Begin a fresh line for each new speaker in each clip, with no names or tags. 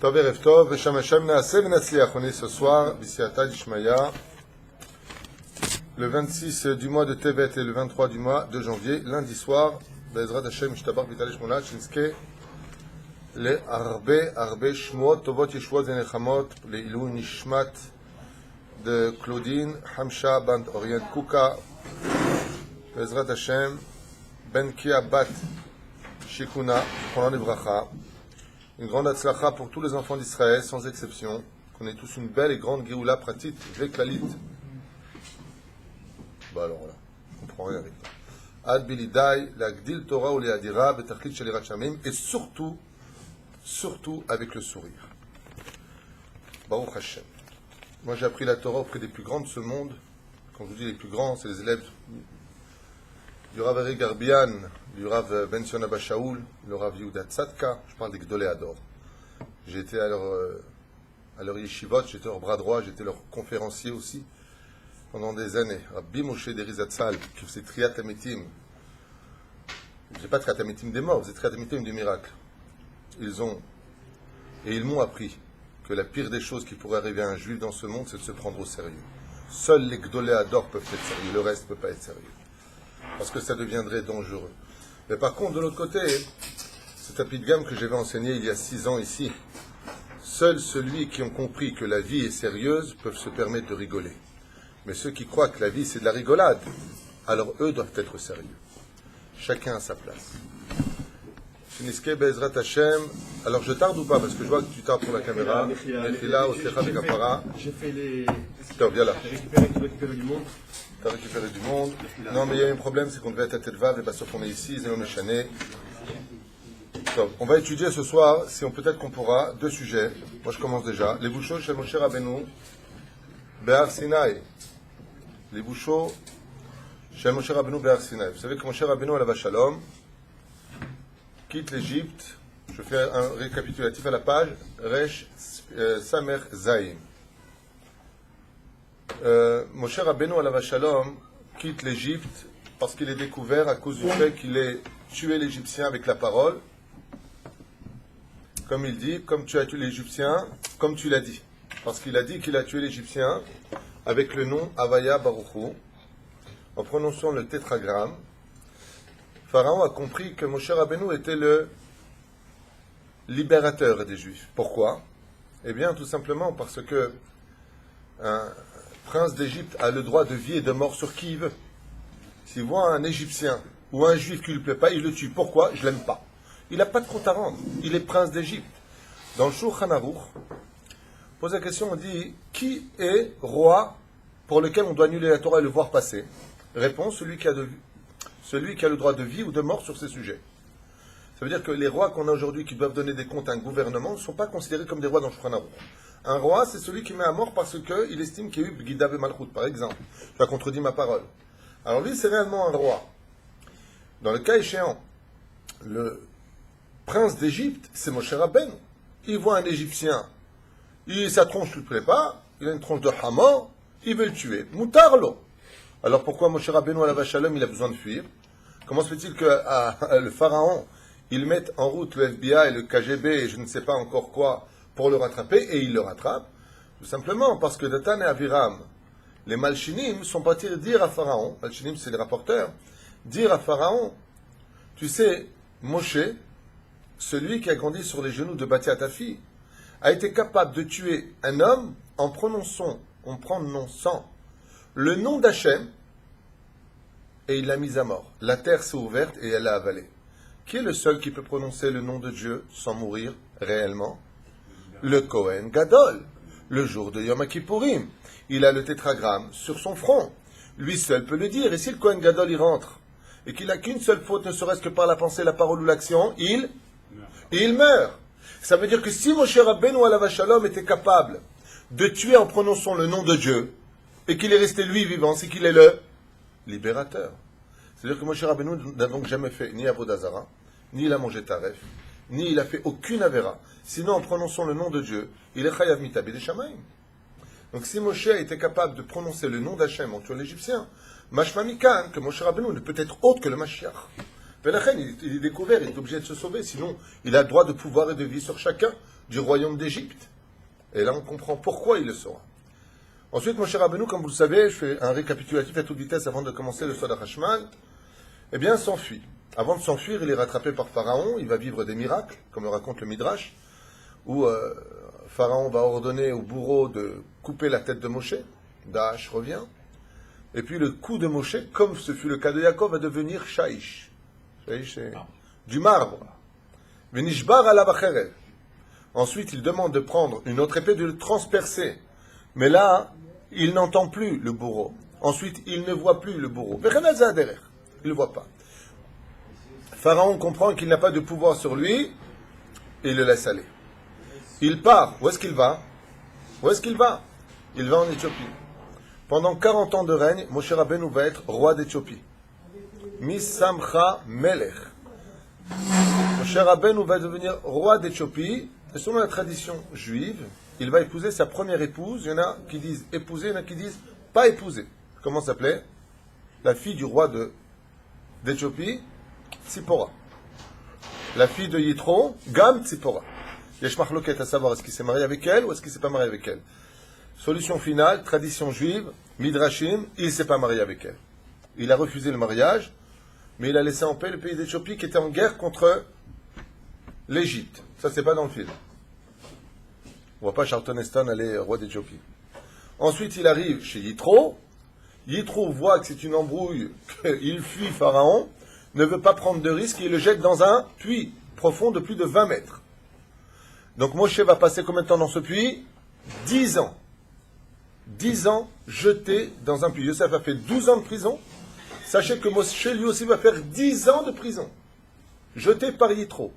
Tov Erev Tov, Vesham Hashem Naaseh V'Natzliach. On est ce soir, B'Siata Dishmaya, le 26 du mois de Tevet et le 23 du mois de janvier, lundi soir, Be'ezrat Hashem Ishtabach B'Talish Molat, Shinske, le Arbe Shmuot, Tovot Yeshuot Zenechamot, le Ilou Nishmat de Claudine, Hamsha Band Orient Kuka, Be'ezrat Hashem, Ben Kia Bat Shikuna, Chronon Ibracha. Une grande atzlacha pour tous les enfants d'Israël, sans exception, qu'on ait tous une belle et grande Géoula pratique, Veklalit. Bah alors là, on comprend rien avec ça. Ad Bilidai, la Gdil Torah ou les Adira, Betachlit Shalirat Shamim, et surtout avec le sourire. Baruch Hashem. Moi j'ai appris la Torah auprès des plus grands de ce monde. Quand je vous dis les plus grands, c'est les élèves du Rav Ari Garbian, du Rav Ben Sion Abba Shaul, le Rav Yehuda Tzadka. Je parle des Gdolei Hador. J'ai été à leur yeshivot, j'étais leur bras droit, j'étais leur conférencier aussi pendant des années. Rabbi Moshe Deri Zatzal, qui faisait Triat Hametim. C'est pas Triat Hametim des morts, c'est Triat Hametim du miracle. Ils m'ont appris que la pire des choses qui pourrait arriver à un juif dans ce monde, c'est de se prendre au sérieux. Seuls les Gdolei Hador peuvent être sérieux, le reste ne peut pas être sérieux. Parce que ça deviendrait dangereux. Mais par contre, de l'autre côté, cet apidgam que j'avais enseigné il y a 6 ans ici, seuls ceux qui ont compris que la vie est sérieuse peuvent se permettre de rigoler. Mais ceux qui croient que la vie c'est de la rigolade, alors eux doivent être sérieux. Chacun à sa place. Shiniske Be'ezrat Hashem. Alors je tarde ou pas? Parce que je vois que tu tardes pour la caméra. J'ai fait les... Viens là. J'ai récupéré du monde. T'as récupéré du monde. Non, mais il y a un problème, c'est qu'on devait être à Tetvav, et bien sauf qu'on est ici, Zéom Méchané. On va étudier ce soir, si on peut-être qu'on pourra, 2 sujets. Moi je commence déjà. Les bouchos chez Moshe Rabbeinu, Be'ar Sinai. Les bouchos chez Moshe Rabbeinu, Be'ar Sinai. Vous savez que Moshe Rabbeinu, Alav Shalom, quitte l'Égypte. Je fais un récapitulatif à la page. Resh Samer Zaim. Moshe Rabbeinu Alav Shalom quitte l'Égypte parce qu'il est découvert à cause du fait qu'il ait tué l'Égyptien avec la parole. Comme il dit, comme tu as tué l'Égyptien, comme tu l'as dit. Parce qu'il a dit qu'il a tué l'Égyptien avec le nom Havaya Baruchu, en prononçant le tétragramme. Pharaon a compris que Moshe Rabbeinu était le libérateur des Juifs. Pourquoi? Eh bien, tout simplement parce que un prince d'Égypte a le droit de vie et de mort sur qui il veut. S'il voit un Égyptien ou un Juif qui ne lui plaît pas, il le tue. Pourquoi? Je ne l'aime pas. Il n'a pas de compte à rendre. Il est prince d'Égypte. Dans le Shulchan Aruch, on pose la question, on dit, qui est roi pour lequel on doit annuler la Torah et le voir passer? Réponse, celui qui a le droit de vie ou de mort sur ces sujets. Ça veut dire que les rois qu'on a aujourd'hui qui doivent donner des comptes à un gouvernement ne sont pas considérés comme des rois dans le Shulchan Aruch. Un roi, c'est celui qui met à mort parce qu'il estime qu'il y a eu Bgida Malchut, par exemple. Tu as contredit ma parole. Alors lui, c'est réellement un roi. Dans le cas échéant, le prince d'Égypte, c'est Moshe Rabbeinu. Il voit un Égyptien, sa tronche ne lui plaît pas, il a une tronche de hamor, il veut le tuer. Moutarlo. Alors pourquoi Moshe Rabbeinu Alav Shalom, il a besoin de fuir? Comment se fait-il que le pharaon, il mette en route le FBI, le KGB et je ne sais pas encore quoi pour le rattraper, et il le rattrape? Tout simplement parce que Datan et Aviram, les Malchinim, sont partis dire à Pharaon, Malchinim c'est les rapporteurs, dire à Pharaon, tu sais, Moshe, celui qui a grandi sur les genoux de Batia ta fille, a été capable de tuer un homme en prononçant le nom d'Hachem, et il l'a mis à mort. La terre s'est ouverte et elle l'a avalé. Qui est le seul qui peut prononcer le nom de Dieu sans mourir réellement? Le Kohen Gadol, le jour de Yom Kippourim. Il a le tétragramme sur son front. Lui seul peut le dire. Et si le Kohen Gadol y rentre, et qu'il n'a qu'une seule faute, ne serait-ce que par la pensée, la parole ou l'action, il meurt. Ça veut dire que si Moshe Rabbeinu Alav Shalom était capable de tuer en prononçant le nom de Dieu, et qu'il est resté lui vivant, c'est qu'il est le libérateur. C'est-à-dire que Moshe Rabbeinu n'a donc jamais fait ni Avodah Zara, ni il a mangé taref, ni il a fait aucune avéra. Sinon, en prononçant le nom de Dieu, il est chayav mitabi de Shamaim. Donc si Moshe était capable de prononcer le nom d'Hachem en tuant l'Égyptien, mashma mikan, que Moshe Rabbeinu ne peut être autre que le Mashiach. Pelachem, il est découvert, il est obligé de se sauver, sinon il a le droit de pouvoir et de vie sur chacun du royaume d'Égypte. Et là, on comprend pourquoi il le saura. Ensuite, mon cher Rabbeinu, comme vous le savez, je fais un récapitulatif à toute vitesse avant de commencer le Soda Hashman, eh bien, s'enfuit. Avant de s'enfuir, il est rattrapé par Pharaon, il va vivre des miracles, comme le raconte le Midrash, où Pharaon va ordonner au bourreau de couper la tête de Moshe, Daesh revient, et puis le cou de Moshe, comme ce fut le cas de Yaakov, va devenir Shaïch. Shaïch, c'est du marbre. Venishbar ala bacherev. Ensuite, il demande de prendre une autre épée, de le transpercer. Mais là, il n'entend plus le bourreau. Ensuite, il ne voit plus le bourreau. Il ne le voit pas. Pharaon comprend qu'il n'a pas de pouvoir sur lui, et il le laisse aller. Il part. Où est-ce qu'il va? Où est-ce qu'il va? Il va en Éthiopie. Pendant 40 ans de règne, Moshe Rabbeinu va être roi d'Éthiopie. Misamcha Melech. Moshe Rabbeinu va devenir roi d'Éthiopie. Et selon la tradition juive, il va épouser sa première épouse. Il y en a qui disent épouser, il y en a qui disent pas épouser. Comment s'appelait? La fille du roi d'Éthiopie, Tzipora. La fille de Yitro, Gam Tzipora. Yesh machloket à savoir est-ce qu'il s'est marié avec elle ou est-ce qu'il s'est pas marié avec elle. Solution finale, tradition juive, Midrashim, il ne s'est pas marié avec elle. Il a refusé le mariage, mais il a laissé en paix le pays d'Éthiopie qui était en guerre contre l'Égypte. Ça, c'est pas dans le film. On ne voit pas Charlton Heston aller roi d'Éthiopie. Ensuite, il arrive chez Yitro. Yitro voit que c'est une embrouille, qu'il fuit Pharaon, ne veut pas prendre de risque et il le jette dans un puits profond de plus de 20 mètres. Donc Moshe va passer combien de temps dans ce puits? 10 ans. 10 ans jeté dans un puits. Yosef a fait 12 ans de prison. Sachez que Moshe lui aussi va faire 10 ans de prison. Jeté par Yitro.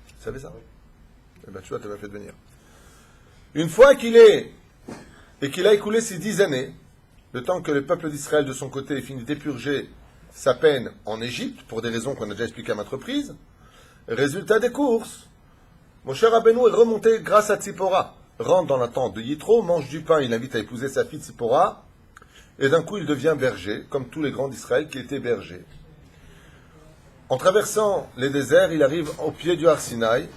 Vous savez ça? Eh bien, tu vois, tu m'as fait venir. Une fois qu'il a écoulé ces 10 années, le temps que le peuple d'Israël de son côté ait fini d'épurger sa peine en Égypte, pour des raisons qu'on a déjà expliquées à maintes reprises, résultat des courses, Moshe Rabbeinu est remonté grâce à Tzipora. Rentre dans la tente de Yitro, mange du pain, il invite à épouser sa fille Tzipora, et d'un coup il devient berger, comme tous les grands d'Israël qui étaient bergers. En traversant les déserts, il arrive au pied du Har Sinaï,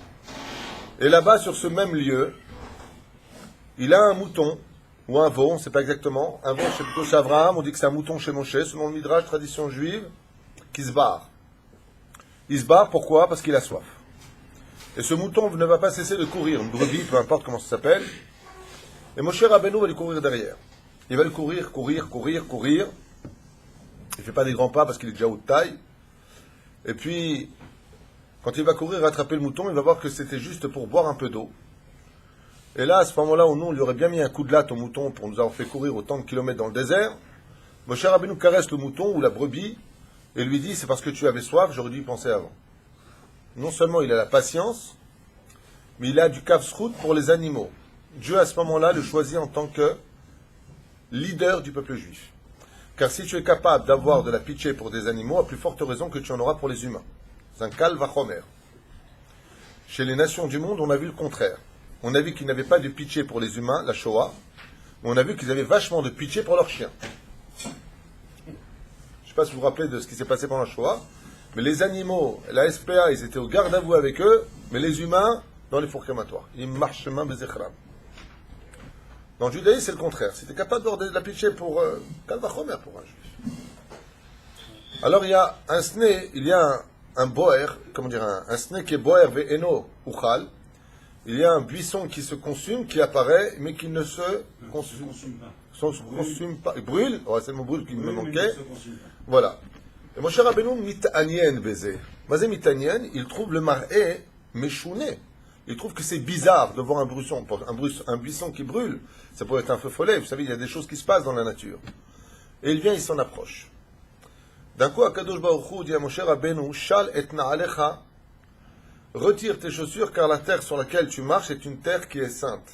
et là-bas, sur ce même lieu, il a un mouton, ou un veau, on ne sait pas exactement, un veau chez Abraham, on dit que c'est un mouton chez Moshe, selon le Midrash, tradition juive, qui se barre. Il se barre, pourquoi? Parce qu'il a soif. Et ce mouton ne va pas cesser de courir, une brebis, peu importe comment ça s'appelle. Et Moshe Rabbeinu va lui courir derrière. Il va lui courir. Il ne fait pas des grands pas parce qu'il est déjà haut de taille. Et puis, quand il va courir rattraper le mouton, il va voir que c'était juste pour boire un peu d'eau. Et là, à ce moment-là où nous, on lui aurait bien mis un coup de latte au mouton pour nous avoir fait courir autant de kilomètres dans le désert, Moshe Rabbeinu caresse le mouton ou la brebis et lui dit, c'est parce que tu avais soif, j'aurais dû y penser avant. Non seulement il a la patience, mais il a du kavsrout pour les animaux. Dieu, à ce moment-là, le choisit en tant que leader du peuple juif. Car si tu es capable d'avoir de la pitié pour des animaux, à plus forte raison que tu en auras pour les humains. C'est un kal vachomer. Chez les nations du monde, on a vu le contraire. On a vu qu'ils n'avaient pas de pitié pour les humains, la Shoah, mais on a vu qu'ils avaient vachement de pitié pour leurs chiens. Je ne sais pas si vous vous rappelez de ce qui s'est passé pendant la Shoah, mais les animaux, la SPA, ils étaient au garde à vous avec eux, mais les humains, dans les fours crématoires. Ils marchent main bezechram. Dans le judaïsme, c'est le contraire. Si tu es capable d'avoir de la pitié pour Kalvachomer, pour un juif. Alors il y a un sné, il y a un boer, comment dire, un sné qui est boer ve'eno uchal. Il y a un buisson qui se consume, qui apparaît, mais qui ne se consume pas. Il brûle, oh, c'est le mot brûle qui me manquait. Voilà. Et Moshe Rabbeinu mitanien baiser. Mazé mitanien, il trouve le mar'é méchouné. Il trouve que c'est bizarre de voir un buisson qui brûle. Ça pourrait être un feu follet. Vous savez, il y a des choses qui se passent dans la nature. Et il vient, il s'en approche. D'un coup, Akadosh Baruch Hu dit à Moshe Rabbeinu, Shal et na'alecha, retire tes chaussures car la terre sur laquelle tu marches est une terre qui est sainte.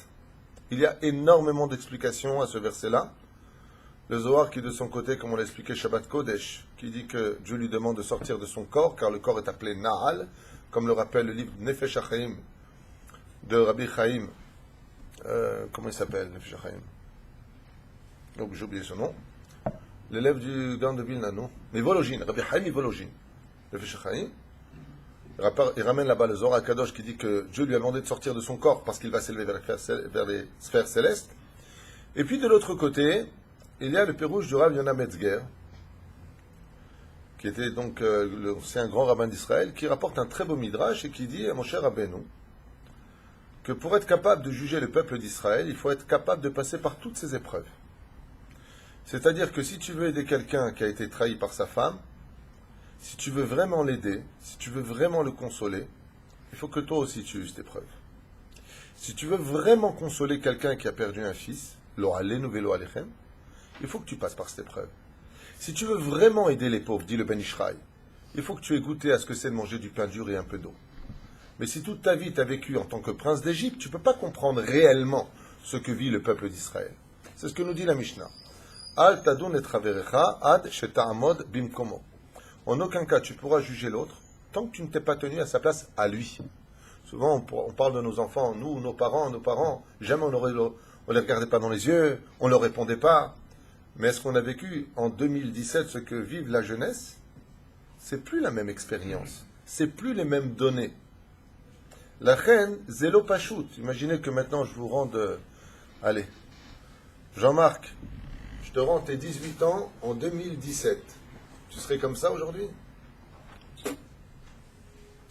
Il y a énormément d'explications à ce verset-là. Le Zohar qui de son côté, comme on l'a expliqué Shabbat Kodesh, qui dit que Dieu lui demande de sortir de son corps, car le corps est appelé Na'al, comme le rappelle le livre Nefesh HaChaim de Rabbi Chaim. Comment il s'appelle, Nefesh HaChaim? Donc j'ai oublié son nom. L'élève du Gaon de Vilna, non? Mais Vologine, Rabbi Chaim Vologine. Nefesh Chaim. Il ramène là-bas le Zohar Kadosh qui dit que Dieu lui a demandé de sortir de son corps parce qu'il va s'élever vers les sphères célestes. Et puis de l'autre côté, il y a le Pérouge du Rav Yonah Metzger, qui était donc c'est un grand rabbin d'Israël, qui rapporte un très beau midrash et qui dit à mon cher Rabbeinu que pour être capable de juger le peuple d'Israël, il faut être capable de passer par toutes ces épreuves. C'est-à-dire que si tu veux aider quelqu'un qui a été trahi par sa femme, si tu veux vraiment l'aider, si tu veux vraiment le consoler, il faut que toi aussi tu uses tes preuves. Si tu veux vraiment consoler quelqu'un qui a perdu un fils, lo alenu velo alechem, il faut que tu passes par cette épreuve. Si tu veux vraiment aider les pauvres, dit le Ben Ishraï, il faut que tu aies goûté à ce que c'est de manger du pain dur et un peu d'eau. Mais si toute ta vie tu as vécu en tant que prince d'Égypte, tu ne peux pas comprendre réellement ce que vit le peuple d'Israël. C'est ce que nous dit la Mishnah. Al tadun et traverecha ad sheta'amod bimkomo. En aucun cas tu pourras juger l'autre tant que tu ne t'es pas tenu à sa place à lui. Souvent on parle de nos enfants, nous, nos parents, jamais on ne les regardait pas dans les yeux, on ne leur répondait pas. Mais est-ce qu'on a vécu en 2017 ce que vive la jeunesse? C'est plus la même expérience, c'est plus les mêmes données. La reine, zélo pachout. Imaginez que maintenant je vous rende... Allez, Jean-Marc, je te rends tes 18 ans en 2017. Tu serais comme ça aujourd'hui?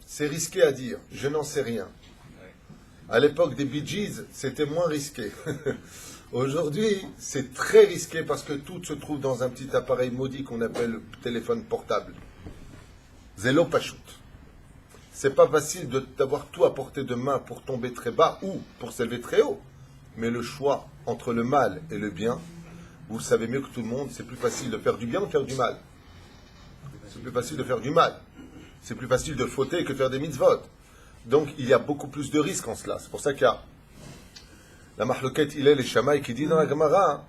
C'est risqué à dire, je n'en sais rien. À l'époque des Bee Gees, c'était moins risqué. Aujourd'hui, c'est très risqué parce que tout se trouve dans un petit appareil maudit qu'on appelle le téléphone portable. Zélo pachout. C'est pas facile d'avoir tout à portée de main pour tomber très bas ou pour s'élever très haut. Mais le choix entre le mal et le bien, vous le savez mieux que tout le monde, c'est plus facile de faire du bien ou de faire du mal. C'est plus facile de faire du mal. C'est plus facile de fauter que de faire des mitzvot. Donc il y a beaucoup plus de risques en cela. C'est pour ça qu'il y a la mahloket Hillel et Shammai qui dit dans la Gemara,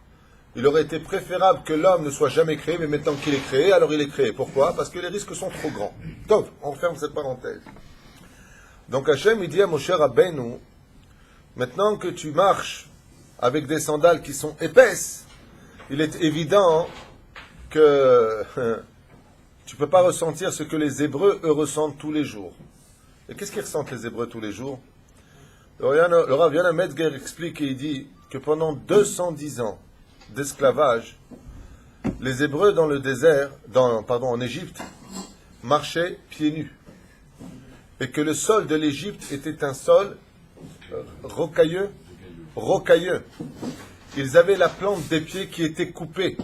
il aurait été préférable que l'homme ne soit jamais créé, mais maintenant qu'il est créé, alors il est créé. Pourquoi? Parce que les risques sont trop grands. Donc, on ferme cette parenthèse. Donc Hachem, il dit à Moshe Rabbeinu, maintenant que tu marches avec des sandales qui sont épaisses, il est évident que tu ne peux pas ressentir ce que les Hébreux, eux, ressentent tous les jours. Et qu'est-ce qu'ils ressentent les Hébreux tous les jours? Le Rav Yonah Metzger explique et il dit que pendant 210 ans d'esclavage, les Hébreux dans le désert, en Égypte, marchaient pieds nus. Et que le sol de l'Égypte était un sol rocailleux. Ils avaient la plante des pieds qui était coupée.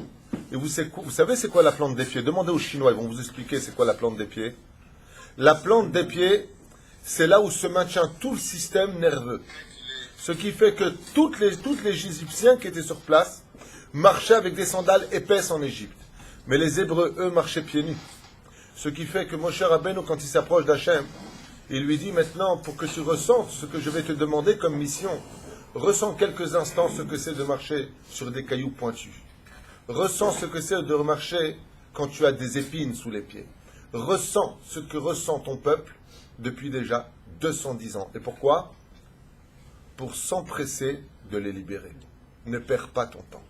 Et vous savez c'est quoi la plante des pieds? Demandez aux Chinois, ils vont vous expliquer c'est quoi la plante des pieds. La plante des pieds, c'est là où se maintient tout le système nerveux. Ce qui fait que tous les Égyptiens qui étaient sur place marchaient avec des sandales épaisses en Égypte. Mais les Hébreux, eux, marchaient pieds nus. Ce qui fait que Moshe Rabbeinu, quand il s'approche d'Hachem, il lui dit maintenant, pour que tu ressentes ce que je vais te demander comme mission, ressens quelques instants ce que c'est de marcher sur des cailloux pointus. Ressens ce que c'est de marcher quand tu as des épines sous les pieds. Ressens ce que ressent ton peuple depuis déjà 210 ans. Et pourquoi? Pour s'empresser de les libérer. Ne perds pas ton temps.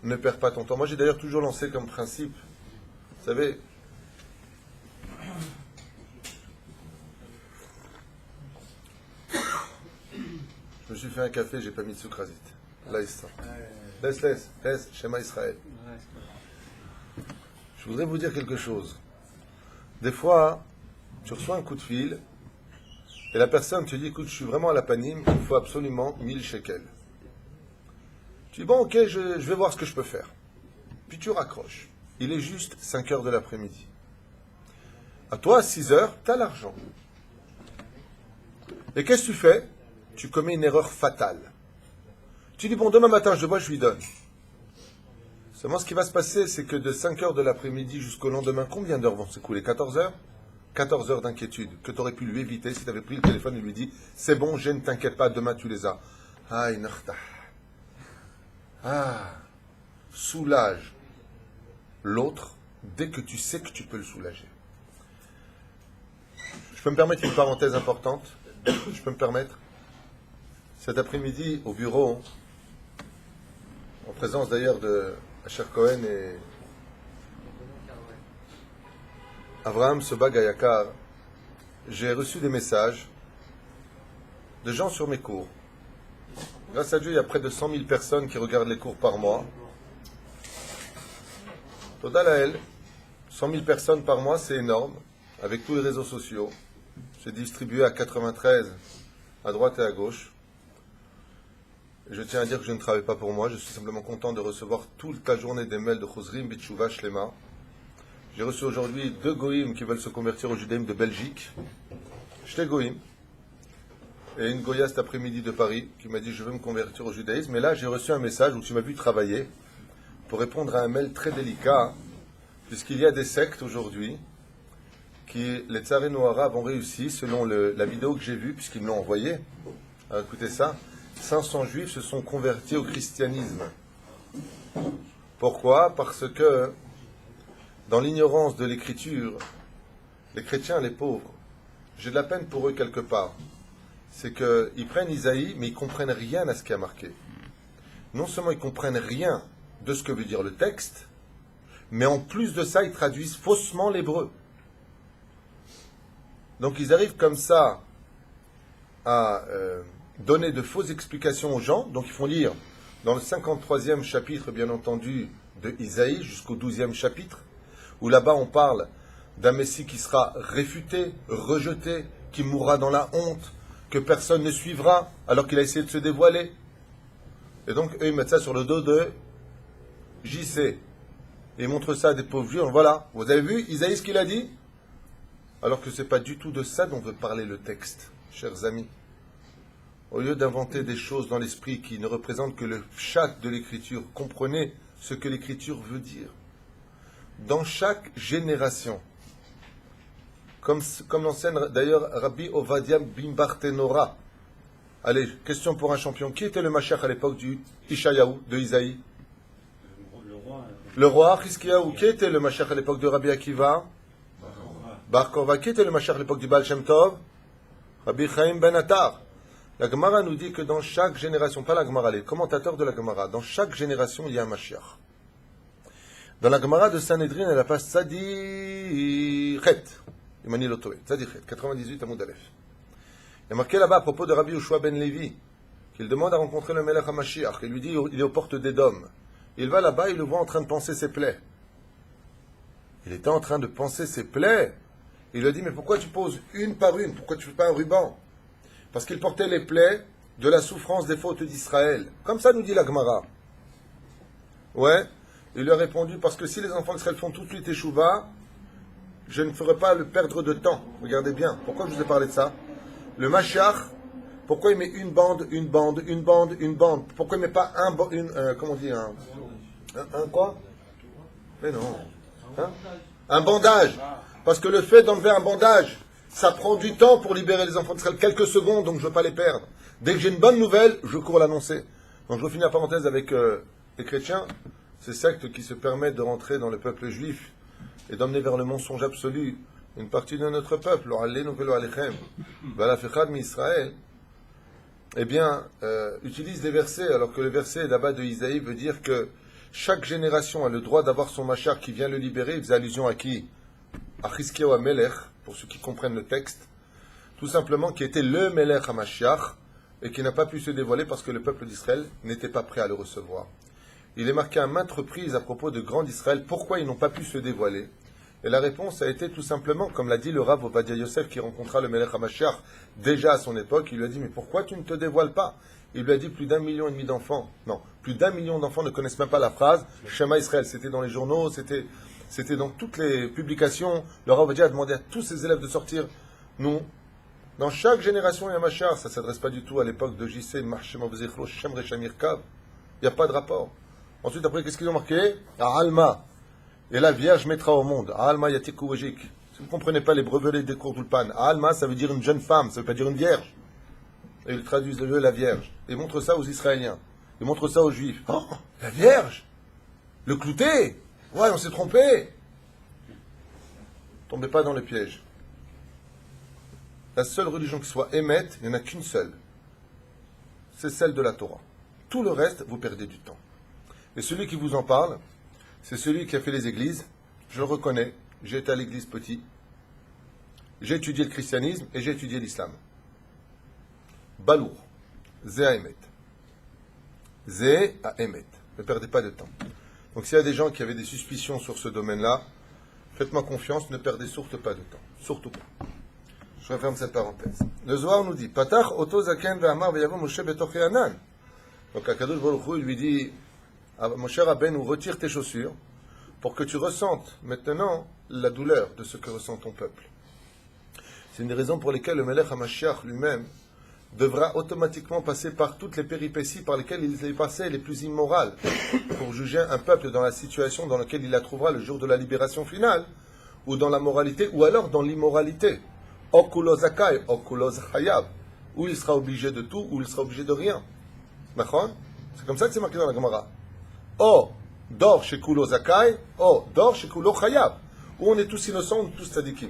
Ne perds pas ton temps. Moi, j'ai d'ailleurs toujours lancé comme principe, vous savez, je me suis fait un café, j'ai pas mis de sucrasite. Là, il se sent. Laisse, Shema Israël. Je voudrais vous dire quelque chose. Des fois, tu reçois un coup de fil et la personne te dit, écoute, je suis vraiment à la panime, il faut absolument 1000 shekels. Tu dis, bon, ok, je vais voir ce que je peux faire. Puis tu raccroches. Il est juste 5 heures de l'après-midi. À toi, à 6 heures, tu as l'argent. Et qu'est-ce que tu fais? Tu commets une erreur fatale. Tu dis, bon, demain matin, je le vois, je lui donne. Seulement, ce qui va se passer, c'est que de 5 heures de l'après-midi jusqu'au lendemain, combien d'heures vont s'écouler? 14 heures? 14 heures d'inquiétude que tu aurais pu lui éviter si tu avais pris le téléphone et lui dit, c'est bon, je ne t'inquiète pas, demain tu les as. Soulage l'autre dès que tu sais que tu peux le soulager. Je peux me permettre une parenthèse importante? Je peux me permettre? Cet après-midi, au bureau, en présence d'ailleurs de Asher Cohen Avraham Sebag Ayakar, j'ai reçu des messages de gens sur mes cours. Grâce à Dieu, il y a près de 100 000 personnes qui regardent les cours par mois. Total à elle, 100 000 personnes par mois, c'est énorme, avec tous les réseaux sociaux. J'ai distribué à 93, à droite et à gauche. Et je tiens à dire que je ne travaille pas pour moi, je suis simplement content de recevoir toute la journée des mails de Chosrim Bitshuva Shlema. J'ai reçu aujourd'hui 2 goïms qui veulent se convertir au judaïsme de Belgique. J'étais goïm. Et une goya cet après-midi de Paris qui m'a dit je veux me convertir au judaïsme. Et là j'ai reçu un message où tu m'as vu travailler pour répondre à un mail très délicat, puisqu'il y a des sectes aujourd'hui qui, les Tsaréno arabes, ont réussi, selon la vidéo que j'ai vue, puisqu'ils me l'ont envoyée. Alors écoutez ça, 500 juifs se sont convertis au christianisme. Pourquoi? Parce que dans l'ignorance de l'écriture, les chrétiens, les pauvres, j'ai de la peine pour eux quelque part. C'est qu'ils prennent Isaïe, mais ils ne comprennent rien à ce qui a marqué. Non seulement ils ne comprennent rien de ce que veut dire le texte, mais en plus de ça, ils traduisent faussement l'hébreu. Donc ils arrivent comme ça à donner de fausses explications aux gens. Donc ils font lire dans le 53e chapitre, bien entendu, de Isaïe, jusqu'au 12e chapitre, où là-bas on parle d'un Messie qui sera réfuté, rejeté, qui mourra dans la honte, que personne ne suivra, alors qu'il a essayé de se dévoiler. Et donc eux ils mettent ça sur le dos de JC. Et ils montrent ça à des pauvres juifs. Voilà, vous avez vu Isaïe ce qu'il a dit? Alors que ce n'est pas du tout de ça dont veut parler le texte, chers amis. Au lieu d'inventer des choses dans l'esprit qui ne représentent que le pshat de l'écriture, comprenez ce que l'écriture veut dire. Dans chaque génération, comme l'enseigne d'ailleurs Rabbi Ovadia bin Barthénora. Allez, question pour un champion. Qui était le Mashiach à l'époque du Ishayahu, de Isaïe? Le roi Hiskiyahu. Qui était le Mashiach à l'époque de Rabbi Akiva? Bar Korva. Qui était le Mashiach à l'époque du Baal Shem Tov? Rabbi Chaim ben Attar. La Gemara nous dit que dans chaque génération, pas la Gemara, les commentateurs de la Gemara, dans chaque génération, il y a un Mashiach. Dans la Gemara de Sanhedrin, elle a pas Tzadichet. Imani Lotoé. Tzadichet, 98 Amoud Aleph. Il y a marqué là-bas à propos de Rabbi Yoshua ben Levi, qu'il demande à rencontrer le Melech HaMashiach. Il lui dit, il est aux portes d'Édom. Il va là-bas, il le voit en train de panser ses plaies. Il était en train de panser ses plaies. Il lui a dit, mais pourquoi tu poses une par une? Pourquoi tu ne fais pas un ruban? Parce qu'il portait les plaies de la souffrance des fautes d'Israël. Comme ça nous dit la Gemara. Ouais. Il lui a répondu, parce que si les enfants d'Israël font tout de suite échouva, je ne ferai pas le perdre de temps. Regardez bien. Pourquoi je vous ai parlé de ça? Le Mashiach, pourquoi il met une bande, une bande, une bande, une bande? Pourquoi il ne met pas comment on dit, un quoi? Mais non. Hein? Un bandage. Parce que le fait d'enlever un bandage, ça prend du temps pour libérer les enfants d'Israël. Quelques secondes, donc je ne veux pas les perdre. Dès que j'ai une bonne nouvelle, je cours l'annoncer. Donc je finis la parenthèse avec les chrétiens, ces sectes qui se permettent de rentrer dans le peuple juif et d'emmener vers le mensonge absolu une partie de notre peuple, eh bien, utilise des versets, alors que le verset là-bas de Isaïe veut dire que chaque génération a le droit d'avoir son Mashiach qui vient le libérer. Il faisait allusion à qui? À Hiskiyahu HaMelech, pour ceux qui comprennent le texte, tout simplement qui était le Melech HaMashiach et qui n'a pas pu se dévoiler parce que le peuple d'Israël n'était pas prêt à le recevoir. Il est marqué à maintes reprises à propos de grands d'Israël, pourquoi ils n'ont pas pu se dévoiler. Et la réponse a été tout simplement, comme l'a dit le Rav Ovadia Yosef qui rencontra le Melech HaMashiach déjà à son époque, il lui a dit, mais pourquoi tu ne te dévoiles pas? Il lui a dit, plus d'1,5 million d'enfants, non, plus d'1 million d'enfants ne connaissent même pas la phrase Shema Israël. C'était dans les journaux, c'était dans toutes les publications. Le Rav Ovadia a demandé à tous ses élèves de sortir. Nous, dans chaque génération, il y a un Mashiach. Ça ne s'adresse pas du tout à l'époque de JC, Marshema Vzichlo, Shem Reshamir Kav. Il n'y a pas de rapport. Ensuite, après, qu'est-ce qu'ils ont marqué? Alma. Et la Vierge mettra au monde. Alma Yatiku Wajik. Si vous ne comprenez pas les brevelets des cours d'Ulpan, Alma, ça veut dire une jeune femme, ça ne veut pas dire une vierge. Et ils traduisent le la Vierge. Et ils montrent ça aux Israéliens. Ils montrent ça aux Juifs. Oh, la Vierge! Le clouté! Ouais, on s'est trompé! Tombez pas dans le piège. La seule religion qui soit émette, il n'y en a qu'une seule. C'est celle de la Torah. Tout le reste, vous perdez du temps. Et celui qui vous en parle, c'est celui qui a fait les églises, je le reconnais, j'ai été à l'église petit, j'ai étudié le christianisme et j'ai étudié l'islam. Balour, Zé à Emet. Zé à Emet. Ne perdez pas de temps. Donc s'il y a des gens qui avaient des suspicions sur ce domaine-là, faites-moi confiance, ne perdez surtout pas de temps. Surtout pas. Je referme cette parenthèse. Le Zohar nous dit, Patach oto zaken ve'amar ve'yavo Moshe betoché Anan. Donc Akadosh Baruch Hu, il lui dit, Moshe Rabbeinu, retire tes chaussures pour que tu ressentes maintenant la douleur de ce que ressent ton peuple. C'est une des raisons pour lesquelles le Melech HaMashiach lui-même devra automatiquement passer par toutes les péripéties par lesquelles il est passé, les plus immorales, pour juger un peuple dans la situation dans laquelle il la trouvera le jour de la libération finale, ou dans la moralité, ou alors dans l'immoralité. Okulo zakai, okulo zachayav. Ou il sera obligé de tout, ou il sera obligé de rien. D'accord ? C'est comme ça que c'est marqué dans la Gemara. O dor shekulo zakai, o dor shekulo chayav. Ou on est tous innocents, ou tous tzadikim.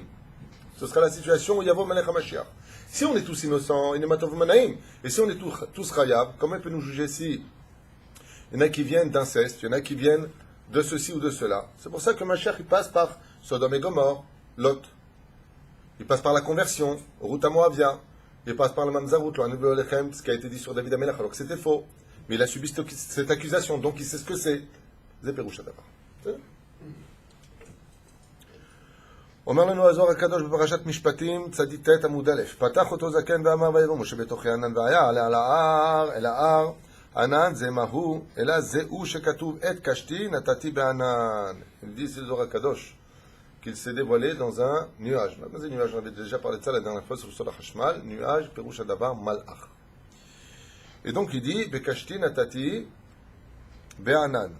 Ce sera la situation où Yavo Melech HaMashiach. Si on est tous innocents, et si on est tous chayav, comment il peut nous juger si il y en a qui viennent d'inceste, il y en a qui viennent de ceci ou de cela? C'est pour ça que Mashiach il passe par Sodome et Gomorre, Lot. Il passe par la conversion, Ruth à Moavia. Il passe par le Mamzarut, le Hanuv Lechem, ce qui a été dit sur David Amelach, alors que c'était faux. Mais il a subi cette accusation, donc il sait ce que c'est. C'est Péroucha d'abord. אומר לנו הזוהר הקדוש בפרשת משפטים, צדיק ט' עמוד א', פתח אותו זקן ואמר ויבוא משה בתוכי ענן והיה, עלה על ההר, אל ההר, ענן זה מהו, אלא זהו שכתוב את קשתי נתתי בענן. Il dit c'est le Zohar הקדוש, qu'il s'est dévoilé dans un nuage. Dans un nuage, on avait déjà parlé de ça la dernière fois sur la Hashmal, nuage, Péroucha d'abord, malach. Et donc il dit, bekashti natati be'anan.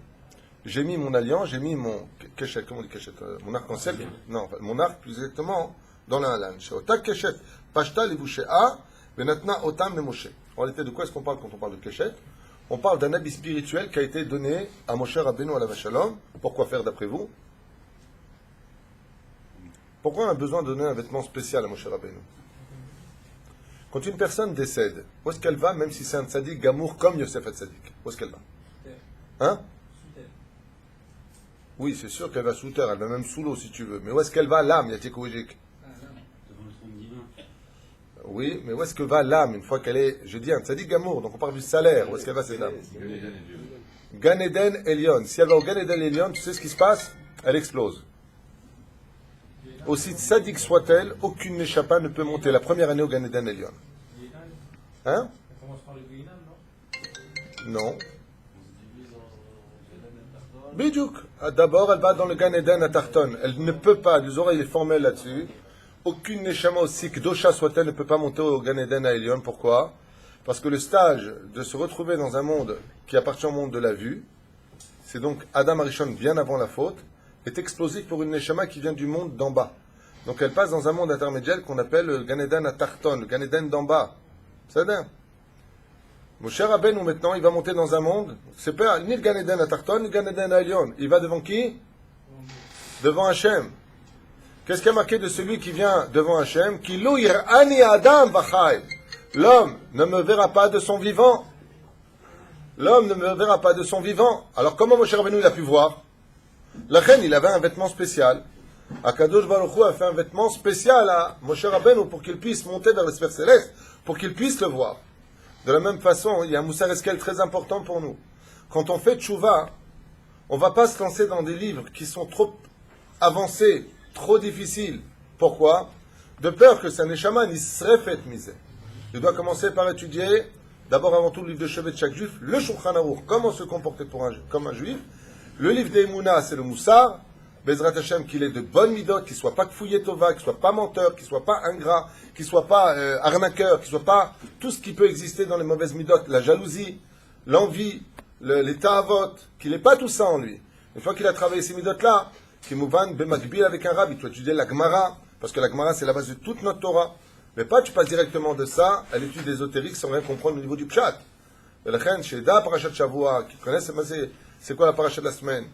J'ai mis mon alliance, j'ai mis mon keshet, comment on dit keshet, mon arc-en-ciel, non, mon arc plus exactement dans l'Alan. Sheotak keshet, pashta levushea, venatna otam le Moshe. En réalité, de quoi est-ce qu'on parle quand on parle de keshet? On parle d'un habit spirituel qui a été donné à Moshe Rabbeinu alav shalom. Pourquoi faire d'après vous? Pourquoi on a besoin de donner un vêtement spécial à Moshe Rabbeinu? Quand une personne décède, où est-ce qu'elle va, même si c'est un tzaddik gamour comme Yosef HaTzadik? Où est-ce qu'elle va? Hein? Oui, c'est sûr qu'elle va sous terre, elle va même sous l'eau si tu veux. Mais où est-ce qu'elle va, l'âme, Yatikouijik? Oui, mais où est-ce que va l'âme une fois qu'elle est, je dis un tzaddik gamour, donc on parle du salaire, où est-ce qu'elle va cette âme? Gan Eden Elion. Si elle va au Gan Eden Elion, tu sais ce qui se passe? Elle explose. Aussi tzaddik soit-elle, aucune neshama ne peut monter la première année au Gan Eden Elion. Hein?
Ça commence par le Guinam, non?
Non. Bidjouk. D'abord, elle va dans le Gan Eden à Tarton. Elle ne peut pas, les oreilles sont formelles là-dessus. Aucune neshama aussi kdosha soit-elle ne peut pas monter au Gan Eden à Elion. Pourquoi? Parce que le stage de se retrouver dans un monde qui appartient au monde de la vue, c'est donc Adam Arishon bien avant la faute, est explosif pour une neshama qui vient du monde d'en bas. Donc elle passe dans un monde intermédiaire qu'on appelle le Gan Eden à Tarton, le Gan Eden d'en bas. C'est bien. Moshe Rabbeinu maintenant, il va monter dans un monde, c'est pas ni le Gan Eden à Tarton, ni le Gan Eden à Elion. Il va devant qui? Devant Hachem. Qu'est-ce qu'il y a marqué de celui qui vient devant Hachem? Ki lo yir'ani Adam v'chai. L'homme ne me verra pas de son vivant. L'homme ne me verra pas de son vivant. Alors comment Moshe Rabbeinu il a pu voir? La reine, il avait un vêtement spécial. Akadosh Baruch Hu a fait un vêtement spécial à Moshe Rabbeinu pour qu'il puisse monter vers les sphères célestes, pour qu'il puisse le voir. De la même façon, il y a un Moussar Eskel très important pour nous. Quand on fait tchouva, on ne va pas se lancer dans des livres qui sont trop avancés, trop difficiles. Pourquoi? De peur que sa neshama n'y serait fait misère. Il doit commencer par étudier, d'abord avant tout le livre de chevet de chaque juif, le Shulchan Aruch, comment se comporter comme un juif. Le livre des Emouna, c'est le Moussar. Bezrat Hashem, qu'il ait de bonnes midot, qu'il ne soit pas kfouillé tova, qu'il ne soit pas menteur, qu'il ne soit pas ingrat, qu'il ne soit pas arnaqueur, qu'il ne soit pas tout ce qui peut exister dans les mauvaises midot, la jalousie, l'envie, les ta'avot, qu'il n'ait pas tout ça en lui. Une fois qu'il a travaillé ces midot-là, qu'il mouvan bemakbil avec un rabbi, il doit étudier la Gemara, parce que la Gemara c'est la base de toute notre Torah. Mais pas tu passes directement de ça à l'étude ésotérique sans rien comprendre au niveau du pshat. Et la reine, chez Da Parashat Shavua, qui connaît c'est quoi la parasha de la semaine?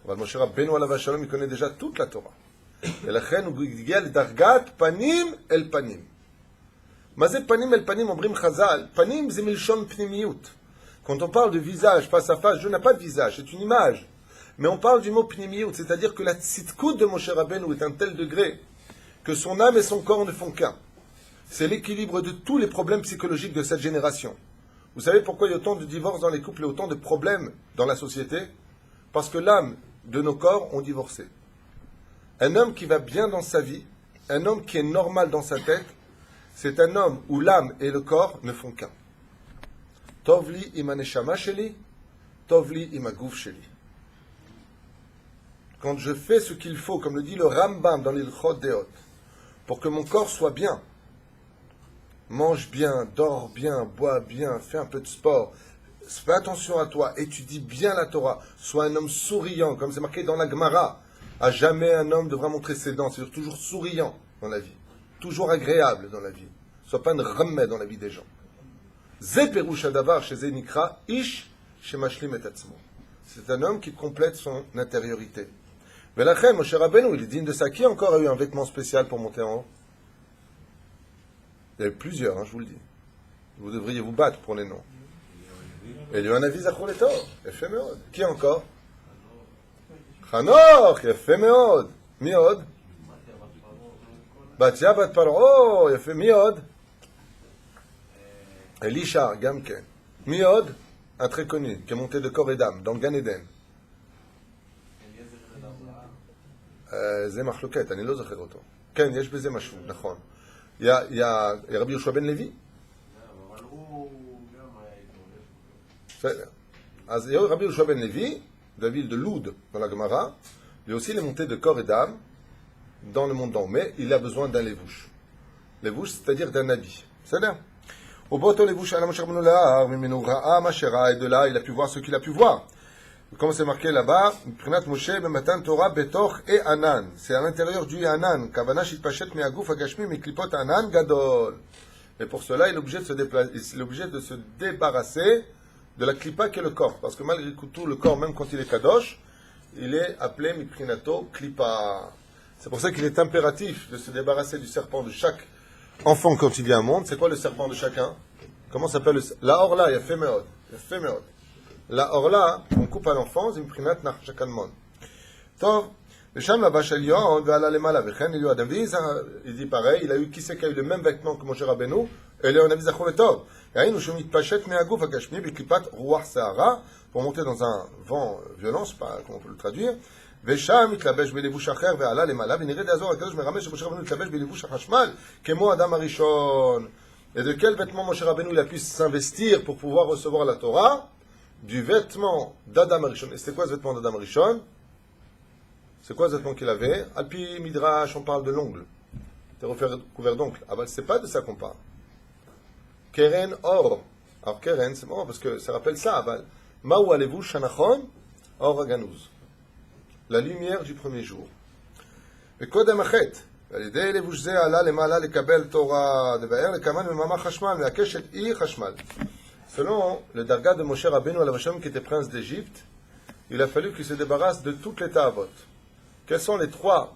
Moshe Rabbeinu alav shalom, il connaît déjà toute la Torah. Et la reine, הוא הגיע לדרגת פנים אל פנים. מה זה פנים אל פנים? אומרים חז"ל, פנים זה מלשון פנימיות. Quand on parle de visage face à face, Dieu n'a pas de visage, c'est une image. Mais on parle du mot pnimiyut, c'est-à-dire que la tzidkout de Moshe Rabbeinu est un tel degré que son âme et son corps ne font qu'un. C'est l'équilibre de tous les problèmes psychologiques de cette génération. Vous savez pourquoi il y a autant de divorces dans les couples et autant de problèmes dans la société? Parce que l'âme de nos corps ont divorcé. Un homme qui va bien dans sa vie, un homme qui est normal dans sa tête, c'est un homme où l'âme et le corps ne font qu'un. Tovli imaneshama sheli, tovli imagouf sheli. Quand je fais ce qu'il faut, comme le dit le Rambam dans l'Ilchot Deot, pour que mon corps soit bien, mange bien, dors bien, bois bien, fais un peu de sport, fais attention à toi, étudie bien la Torah, sois un homme souriant, comme c'est marqué dans la Gemara. À jamais un homme devra montrer ses dents, c'est-à-dire toujours souriant dans la vie, toujours agréable dans la vie, sois pas un remède dans la vie des gens. Ze perush hadavar chez Zenikra, ish shemashlim et atzmo. C'est un homme qui complète son intériorité. Mais la reine, Moshe Rabbeinu, il est digne de ça. Qui encore a eu un vêtement spécial pour monter en haut? Il y a eu plusieurs, hein, je vous le dis. Vous devriez vous battre pour les noms. Et il y a eu un avis Zachor Letor, Yafé Meod. Qui encore? Chanor, Yafé Meod. Miod. Batia Bat Paro, Yafé Miod. Elisha, Gamken. Miod, un très connu, qui est monté de corps et d'âme, dans Gan Eden. זה מחלוקת, אני לא זוכר אותו. כן, יש בזה משהו, נכון. היה רבי יהושע בן לוי.
אבל הוא גם היה איתו.
בסדר. אז il y a Rabbi Yehoshua ben Levi, de la ville de Loud, dans la Gemara. Lui aussi, il est monté de corps et d'âme dans le monde d'en haut. Mais il a besoin d'un lévouche. Lévouche, c'est-à-dire d'un habit. C'est-à-dire au boto lévouche, ala Moshe Rabbeinu lahar, mimenu ra'a ma shera, et de là, il a pu voir ce qu'il a pu voir. Comme c'est marqué là-bas, Prinat Moshe b'matan Torah betoch et anan. C'est à l'intérieur du anan. Kavana shitpashet me'aguf agashmi miklipot anan gadol. Et pour cela, il est obligé de se déplacer, il est obligé de se débarrasser de la klipa qui est le corps. Parce que malgré tout, le corps, même quand il est kadosh, il est appelé miprinato klipa. C'est pour ça qu'il est impératif de se débarrasser du serpent de chaque enfant quand il vient au monde. C'est quoi le serpent de chacun? Comment s'appelle la orla, il y a fait meod. La orla, on coupe à l'enfant, c'est une primate narchakalmon. Tov, le sham là-bas chez Lyon, va aller mal avec il lui a il dit pareil, il a eu qui c'est qui a eu le même vêtement que Moshe Rabbeinu, et là on a vu Zachor Tov. Et nous sommes pachet me'agouf agashmi biklipat ruach sahara, pour monter dans un vent violent, je sais pas comment on peut le traduire. ושם התלבש בלבוש אחר ועלה למעלה ונראה דעזור הקדוש מרמז שמשה רבנו התלבש בלבוש החשמל כמו אדם הראשון. Et de quel vêtement Moshe Rabbeinu il a pu s'investir pour pouvoir recevoir la Torah? Du vêtement d'Adam Arishon. Et c'était quoi ce vêtement d'Adam Arishon? C'est quoi ce vêtement qu'il avait? Alpi Midrash, on parle de l'ongle. C'est recouvert d'ongle. Ah ben, c'est pas de ça qu'on parle. Keren or. Alors Keren, c'est bon parce que ça rappelle ça. Aval. Maou alevou shanachon or aganouz. La lumière du premier jour. Et kodem achet. על ידי לבוש זה עלה למעלה לקבל תורה, לבאר לקמן מממה חשמל, מהקשת אי חשמל. Selon le darga de Moshe Rabbeinu alav Hashem qui était prince d'Égypte, il a fallu qu'il se débarrasse de toutes les ta'avot. Quelles sont les trois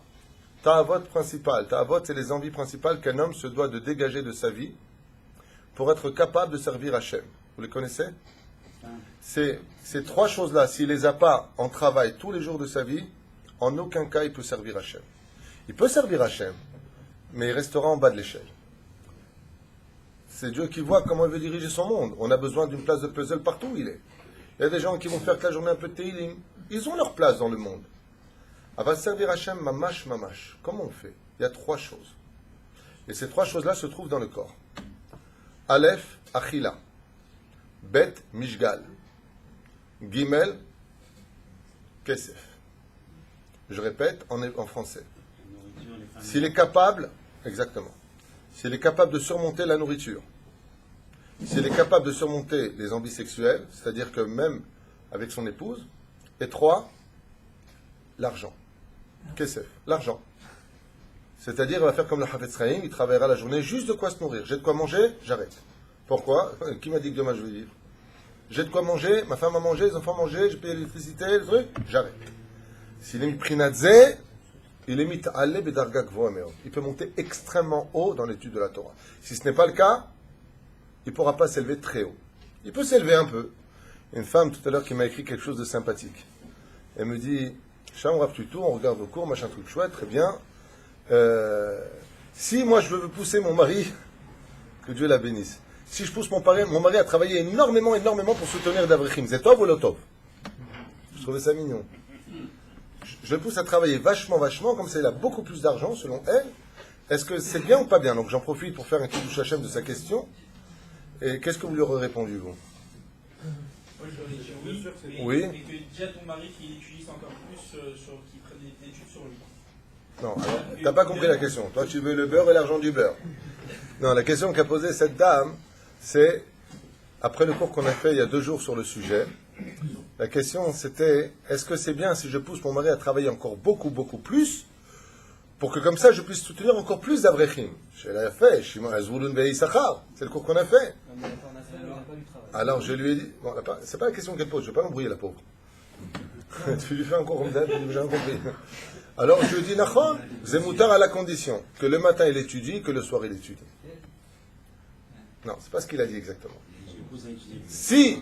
ta'avot principales? Ta'avot, c'est les envies principales qu'un homme se doit de dégager de sa vie pour être capable de servir Hashem. Vous les connaissez? Ces trois choses-là, s'il les a pas en travail tous les jours de sa vie, en aucun cas il peut servir Hashem. Il peut servir Hashem, mais il restera en bas de l'échelle. C'est Dieu qui voit comment il veut diriger son monde. On a besoin d'une place de puzzle partout où il est. Il y a des gens qui vont faire toute la journée un peu de teilim. Ils ont leur place dans le monde. Va servir Hashem, mamash, mamash. Comment on fait? Il y a trois choses. Et ces trois choses-là se trouvent dans le corps. Aleph, achila. Bet, mishgal. Gimel, kesef. Je répète en français. S'il est capable, exactement. S'il est capable de surmonter la nourriture, s'il est capable de surmonter les envies sexuelles, c'est-à-dire que même avec son épouse, et trois, l'argent. Kesef, l'argent. C'est-à-dire, il va faire comme le Hafetz Chaim, il travaillera la journée juste de quoi se nourrir. J'ai de quoi manger, j'arrête. Pourquoi? Qui m'a dit que demain je vais vivre? J'ai de quoi manger, ma femme a mangé, les enfants ont mangé, j'ai payé l'électricité, le truc, j'arrête. S'il est mis prinadze, il est mis ta'aleh bedarga gvoa meod. Il peut monter extrêmement haut dans l'étude de la Torah. Si ce n'est pas le cas, il ne pourra pas s'élever très haut. Il peut s'élever un peu. Une femme tout à l'heure qui m'a écrit quelque chose de sympathique. Elle me dit, Shalom Rav Tutu, on regarde vos cours, machin truc chouette, très bien. Si moi je veux pousser mon mari, que Dieu la bénisse, si je pousse mon mari a travaillé énormément pour soutenir d'Avrechim, c'est tov ou le tov? Je trouvais ça mignon. Je le pousse à travailler vachement, comme ça il a beaucoup plus d'argent selon elle. Est-ce que c'est bien ou pas bien? Donc j'en profite pour faire un kiddush Hashem de sa question. Et qu'est-ce que vous lui aurez répondu, vous?
Moi, je lui ai dit oui.
Oui.
Et que dis à ton mari qu'il utilise encore plus, qu'il prenne des études sur lui.
Non, alors, t'as pas compris la question. Toi, tu veux le beurre et l'argent du beurre. Non, la question qu'a posée cette dame, c'est, après le cours qu'on a fait il y a 2 jours sur le sujet, la question c'était, est-ce que c'est bien si je pousse mon mari à travailler encore beaucoup plus, pour que comme ça je puisse soutenir encore plus d'Avrechim? Je l'ai fait, Shimon Azvulun Ve'Issachar, c'est le cours qu'on a fait. Alors je lui ai dit, bon, c'est pas la question qu'elle pose, je vais pas l'embrouiller la pauvre. Tu lui fais un cours comme ça, j'ai rien compris. Alors je lui ai dit, Nachon, Zemoutar à la condition que le matin il étudie, que le soir il étudie. Non, c'est pas ce qu'il a dit exactement. Si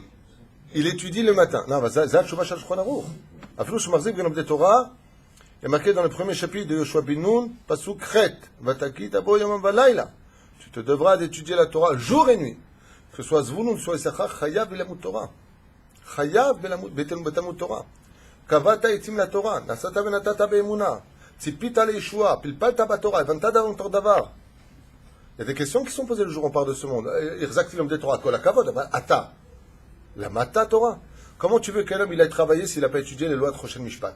il étudie le matin, non, Zad Shuvah Shal Shulchan Aruch. Afilou Shemachzik Ben Obdei Torah, il est marqué dans le premier chapitre de Yoshua ben Nun, Pasuk Chet, Vatakit Abo Yomam Valayla. Tu te devras d'étudier la Torah jour et nuit. Que ce soit Zvulun, soit Issachar, Chayav Belamut Torah. Chayav Belamut Torah. Kavata Itim la Torah, Nasata Venatata Be'emuna, Tzipita Leishua, Pilpalta Batorah, Evanta Davantor Davar. Il y a des questions qui sont posées le jour où on parle de ce monde. Irzak Tilom de Torah, Kol Kavod, Ata. La Mata Torah. Comment tu veux qu'un homme il aille travailler s'il n'a pas étudié les lois de Rochen Mishpat?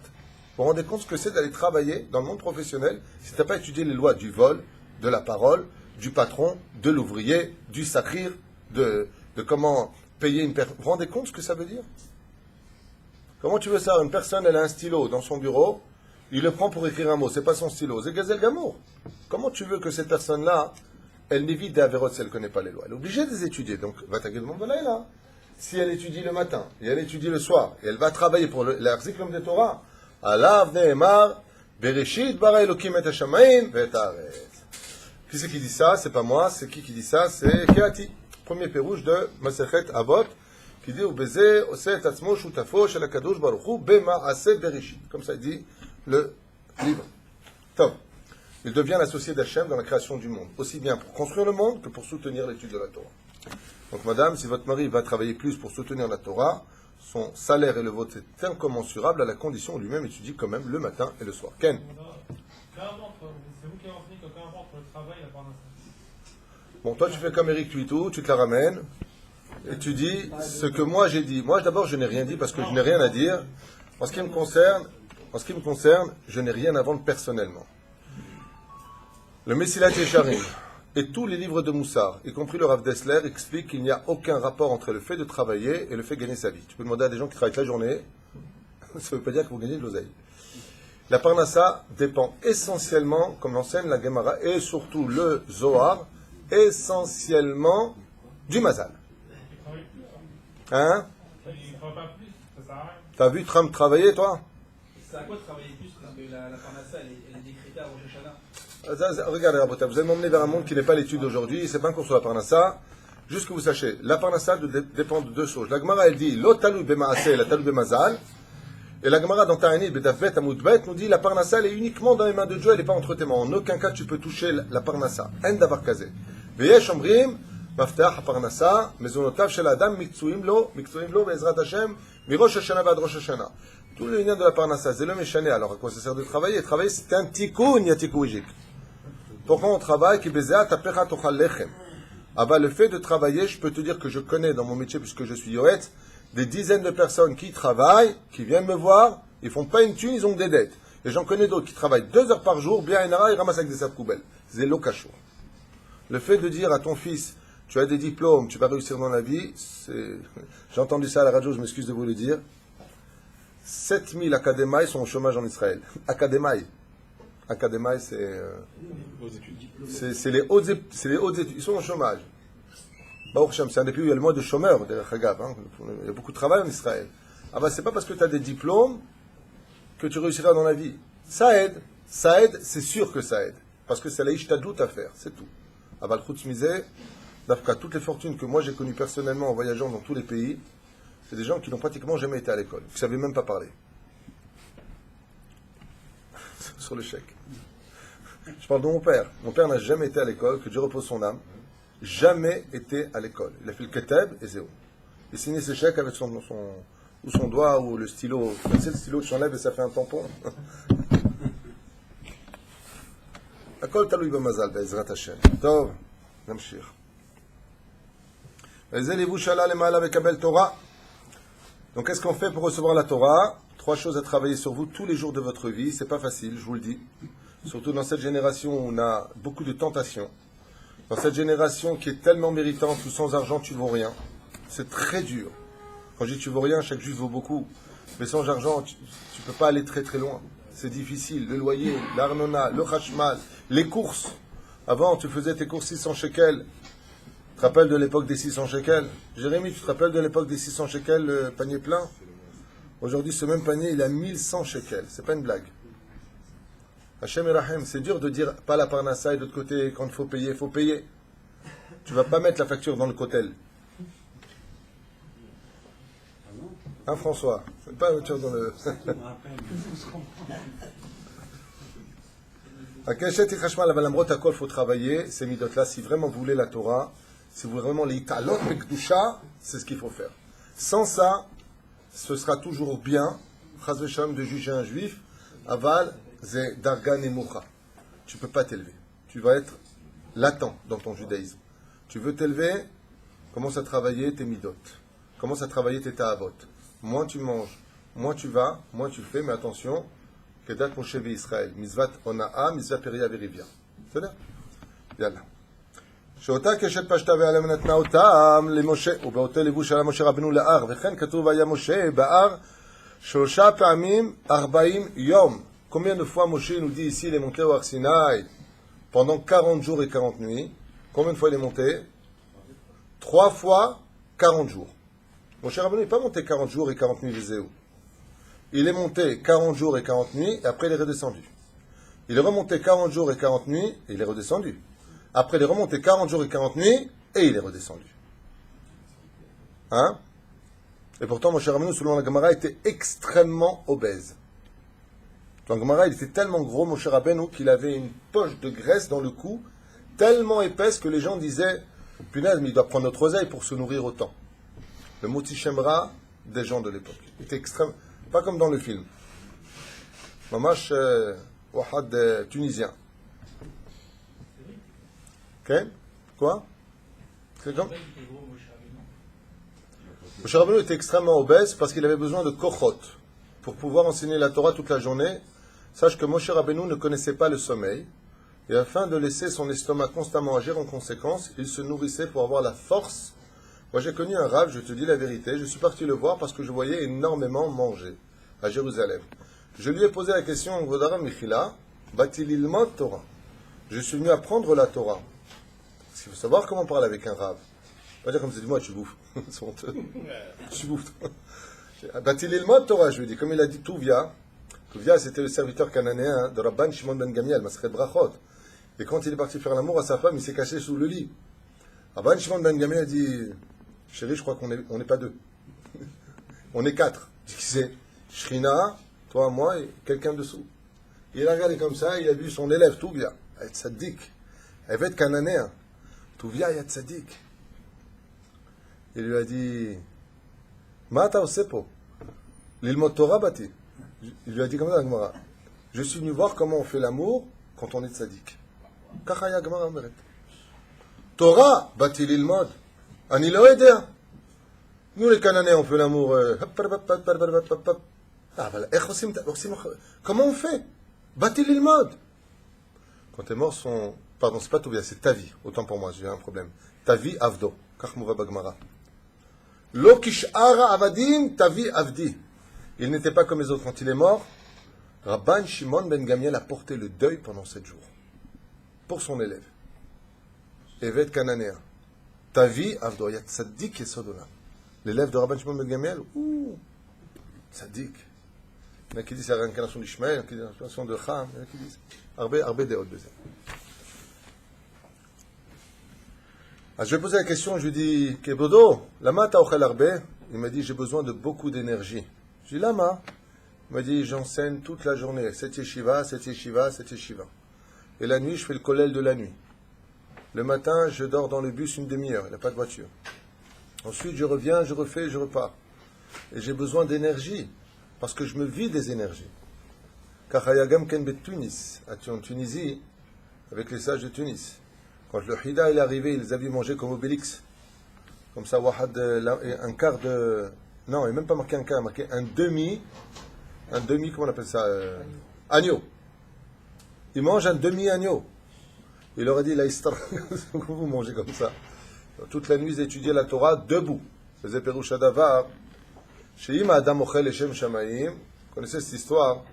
Vous vous rendez compte ce que c'est d'aller travailler dans le monde professionnel si tu n'as pas étudié les lois du vol, de la parole, du patron, de l'ouvrier, du sakrir, de comment payer une personne. Vous vous rendez compte ce que ça veut dire? Comment tu veux ça? Une personne, elle a un stylo dans son bureau, il le prend pour écrire un mot, c'est pas son stylo, c'est Gazel Gamour. Comment tu veux que cette personne-là, elle n'évite des avérotes si elle ne connaît pas les lois? Elle est obligée de les étudier. Donc, va t'aguer mon là. Si elle étudie le matin, et elle étudie le soir, et elle va travailler pour l'article de Torah, Alav Ne'emar, Bereshit bara Elokim et Hashamayim, ve'et haaretz. Qui c'est qui dit ça? C'est pas moi, c'est qui dit ça? C'est Keati. Premier pérouge de Masechet Avot, qui dit Ubeze oset atzmo shutafo shel HaKadosh Baruch Hu bema'aseh Bereshit. Comme ça dit le livre. Top. Il devient l'associé d'Hachem dans la création du monde, aussi bien pour construire le monde que pour soutenir l'étude de la Torah. Donc, madame, si votre mari va travailler plus pour soutenir la Torah, son salaire et le vôtre est incommensurable à la condition où lui-même étudie quand même le matin et le soir. Ken?
C'est vous qui avez enseigné que peu importe le travail, la parnassa.
Bon, toi, tu fais comme Eric Tuitou, tu te la ramènes, et tu dis ce que moi j'ai dit. Moi, d'abord, je n'ai rien dit parce que je n'ai rien à dire. En ce qui me concerne, je n'ai rien à vendre personnellement. Le Messilat Yesharim et tous les livres de Moussar, y compris le Rav Dessler, expliquent qu'il n'y a aucun rapport entre le fait de travailler et le fait de gagner sa vie. Tu peux demander à des gens qui travaillent toute la journée, ça ne veut pas dire que vous gagnez de l'oseille. La parnassa dépend essentiellement, comme l'enseigne la Gemara, et surtout le Zohar, essentiellement du Mazal. Hein?
Il ne travaille pas plus, ça sert à rien.
T'as vu Trump travailler, toi?
C'est à quoi de travailler plus? Parce que la parnassa, elle est décrétée à Rosh Hashanah.
Regardez, Rabota, vous allez m'emmener vers un monde qui n'est pas l'étude d'aujourd'hui, c'est pas un cours sur la parnassa. Juste que vous sachiez, la parnassa dépend de 2 choses. La Gemara, elle dit, lo talou b'maaseh, la talou b'mazal. Et la Gemara dans Ta'anit, Bedafbet, Amoudbet, nous dit, la parnassa, elle est uniquement dans les mains de Dieu, elle n'est pas entre tes mains. En aucun cas, tu peux toucher la parnassa. En davar kazé. Veyesh omrim, maftach parnassa, mezonotav shel adam, miktsouim lo, ve'ezrat Hashem, mirosh Hashanah v'ad Rosh Hashanah. Tout le lien de la parnassa, c'est le méchané. Alors, à quoi ça sert de travailler? Travailler, c'est un tikkun, yatikouijik. Pourquoi on travaille? Ah bah, le fait de travailler, je peux te dire que je connais dans mon métier, puisque je suis yoetz, des dizaines de personnes qui travaillent, qui viennent me voir, ils font pas une thune, ils ont des dettes. Et j'en connais d'autres qui travaillent 2 heures par jour, bien enara, ils ramassent avec des sacs poubelles. C'est l'okashur. Le fait de dire à ton fils, tu as des diplômes, tu vas réussir dans la vie, c'est... J'ai entendu ça à la radio, je m'excuse de vous le dire. 7000 académailles sont au chômage en Israël. Académailles, c'est les hautes études. Ils sont au chômage. Baruch Hashem, c'est un des pays où il y a le moins de chômeurs, derrière Hagav. Il y a beaucoup de travail en Israël. Ah bah, c'est pas parce que tu as des diplômes que tu réussiras dans la vie. Ça aide, c'est sûr que ça aide. Parce que c'est la ishtadlout à faire, c'est tout. Ah bah, le chutz misé, d'Afka, toutes les fortunes que moi j'ai connues personnellement en voyageant dans tous les pays, c'est des gens qui n'ont pratiquement jamais été à l'école, qui ne savaient même pas parler. sur le chèque. Je parle de mon père. Mon père n'a jamais été à l'école, que Dieu repose son âme. Jamais été à l'école. Il a fait le keteb et zéro. Il signait ses chèques avec son doigt ou le stylo. Tu sais, le stylo, tu enlèves et ça fait un tampon. הכל תלוי במזל, בעזרת השם. טוב, נמשיך. וזה ליבוש עלה למעלה וקבל תורה. Donc, qu'est-ce qu'on fait pour recevoir la Torah? 3 choses à travailler sur vous tous les jours de votre vie. C'est pas facile, je vous le dis. Surtout dans cette génération où on a beaucoup de tentations. Dans cette génération qui est tellement méritante où sans argent tu vaux rien. C'est très dur. Quand je dis tu vaux rien, chaque juif vaut beaucoup. Mais sans argent, tu peux pas aller très très loin. C'est difficile. Le loyer, l'arnona, le chashmal, les courses. Avant, tu faisais tes courses 600 shekels. Tu te rappelles de l'époque des 600 shekels? Jérémy, tu te rappelles de l'époque des 600 shekels, le panier plein? Aujourd'hui, ce même panier, il a 1100 shekels. C'est pas une blague. Hachem et Rahem, c'est dur de dire pas la parnassa et de l'autre côté, quand il faut payer, il faut payer. Tu vas pas mettre la facture dans le cotel. Hein, François? C'est pas la facture dans le. À Keshet et Chashmal, Avalamrot, à quoi il faut travailler, ces midot-là, si vraiment vous voulez la Torah, si vous voulez vraiment les italot, les kdusha, c'est ce qu'il faut faire. Sans ça, ce sera toujours bien, chas v'shalom, de juger un juif, aval, c'est darga nemucha. Tu ne peux pas t'élever. Tu vas être latent dans ton judaïsme. Tu veux t'élever, commence à travailler tes midot. Commence à travailler tes ta'avot. Moins tu manges, moins tu vas, moins tu fais, mais attention, Kedat Moshe Israël, Mizvat Ona'a, Mizvat Peria Verivia. C'est là. Yalla. שאותה קשת פשטה ועליהם נתנה אותם למשה, ובאותו לבוש עלה משה רבנו להר, וכן כתוב היה משה בהר 3 פעמים 40 יום. Combien de fois Moshe nous dit ici, il est monté au Har Sinaï pendant 40 jours et 40 nuits? Combien de fois il est monté? 3 fois 40 jours. Moshe Rabbeinu n'est pas monté 40 jours et 40 nuits les Zéou. Il est monté 40 jours et 40 nuits, et après il est redescendu. Il est remonté 40 jours et 40 nuits, et il est redescendu. Après il est remonté 40 jours et 40 nuits, et il est redescendu. Hein? Et pourtant, Moshe Rabbeinu, selon la Gemara, était extrêmement obèse. Dans la Gemara, il était tellement gros, Moshe Rabbeinu, qu'il avait une poche de graisse dans le cou, tellement épaisse que les gens disaient, punaise, mais il doit prendre notre oseille pour se nourrir autant. Le moti shemra des gens de l'époque. Il était extrême, pas comme dans le film. Mamash Wahad tunisien. Ok? Quoi? C'est comme? Moshe Rabbeinu était extrêmement obèse parce qu'il avait besoin de kochot pour pouvoir enseigner la Torah toute la journée. Sache que Moshe Rabbeinu ne connaissait pas le sommeil, et afin de laisser son estomac constamment agir en conséquence, il se nourrissait pour avoir la force. Moi j'ai connu un rave, je te dis la vérité, je suis parti le voir parce que je voyais énormément manger à Jérusalem. Je lui ai posé la question, Vodara Michila, Batil ilmod Torah. Je suis venu apprendre la Torah. Parce qu'il faut savoir comment parler avec un rave. Pas dire comme ça, dis-moi, tu bouffes. C'est honteux. Tu bouffes. Batil ilmod Torah, je lui ai dit, comme il a dit Touvia. Touvia, c'était le serviteur cananéen de Rabban Shimon ben Gamiel, Maseret Brachot. Et quand il est parti faire l'amour à sa femme, il s'est caché sous le lit. Rabban Shimon ben Gamiel a dit, chérie, je crois qu'on n'est pas 2. On est 4. Il dit, qui c'est? Shrina, toi, moi et quelqu'un dessous. Il a regardé comme ça, il a vu son élève, Touvia, être tzaddik. Elle va être cananéen. Touvia, il y a tzaddik. Il lui a dit, Mata osepo, l'ilmot Torah bati. Il lui a dit comme ça, Gemara, je suis venu voir comment on fait l'amour quand on est tzaddik. Kachaya Gemara Meret. Torah bati l'ilmod. Ani lo edea. Nous les Cananéens, on fait l'amour. Comment on fait? Bati l'ilmod. Quand t'es mort, son. Pardon, c'est pas Touvia, c'est ta vie. Autant pour moi, j'ai un problème. Ta vie, Avdo. Kachmura Bagmara. Lo kishara avadim, ta vie, Avdi. Il n'était pas comme les autres. Quand il est mort, Rabban Shimon ben Gamiel a porté le deuil pendant 7 jours. Pour son élève. Évêque cananéen. Ta vie, Avdo, il y a tzaddik et sodola. L'élève de Rabban Shimon ben Gamiel, tzaddik. Il y en a qui disent c'est la réincarnation d'Ishmael, il y en a qui disent c'est la réincarnation de Cham, il y en a qui disent Arbe Deot Bezer. Je vais poser la question, je lui dis, Kebodo, lama ta ochel arbe? Il m'a dit, j'ai besoin de beaucoup d'énergie. Je dis, lama? Il m'a dit, j'enseigne toute la journée, cette yeshiva, cette yeshiva, cette yeshiva. Et la nuit, je fais le kollel de la nuit. Le matin, je dors dans le bus une demi-heure, il n'a pas de voiture. Ensuite, je reviens, je refais, je repars. Et j'ai besoin d'énergie, parce que je me vis des énergies. Car Hayagam Ken Bet Tunis, en Tunisie, avec les sages de Tunis, quand le Hida est arrivé, ils avaient mangé comme Obélix. Comme ça, un quart de... Non, il n'est même pas marqué un quart, il a marqué un demi, comment on appelle ça agneau. Il mange un demi-agneau. Il leur a dit, vous mangez comme ça. Toute la nuit, ils étudiaient la Torah debout. Ils faisaient Perush Hadavar. Sheim Adam Ochel Eshem Shamayim. Vous connaissez cette histoire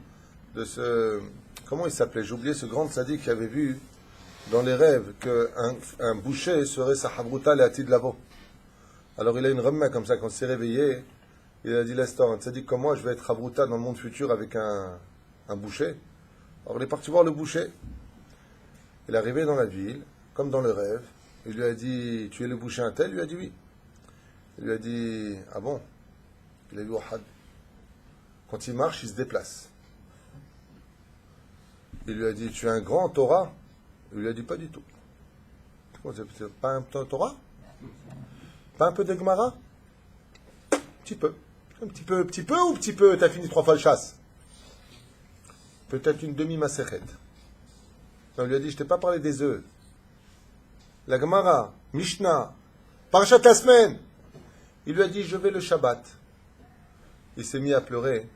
de ce... Comment il s'appelait? J'ai oublié ce grand tzaddik qui avait vu dans les rêves qu'un boucher serait sa Habruta Le'atid Lavo. Alors il a une remède comme ça, quand il s'est réveillé, il a dit l'instant, un tzaddik comme moi, je vais être Habruta dans le monde futur avec un boucher. Alors il est parti voir le boucher. Il est arrivé dans la ville, comme dans le rêve. Il lui a dit, tu es le boucher un tel? Il lui a dit oui. Il lui a dit, ah bon? Il a dit, Wahad. Quand il marche, il se déplace. Il lui a dit, tu es un grand Torah? Il lui a dit, pas du tout. Pas un Torah? Pas un peu de Gemara? Petit peu. Un petit peu ou petit peu? T'as fini 3 fois le chasse? Peut-être une demi-masechet. On lui a dit, je t'ai pas parlé des œufs. La Gemara, Mishnah, Parashat la semaine. Il lui a dit, je vais le Shabbat. Il s'est mis à pleurer.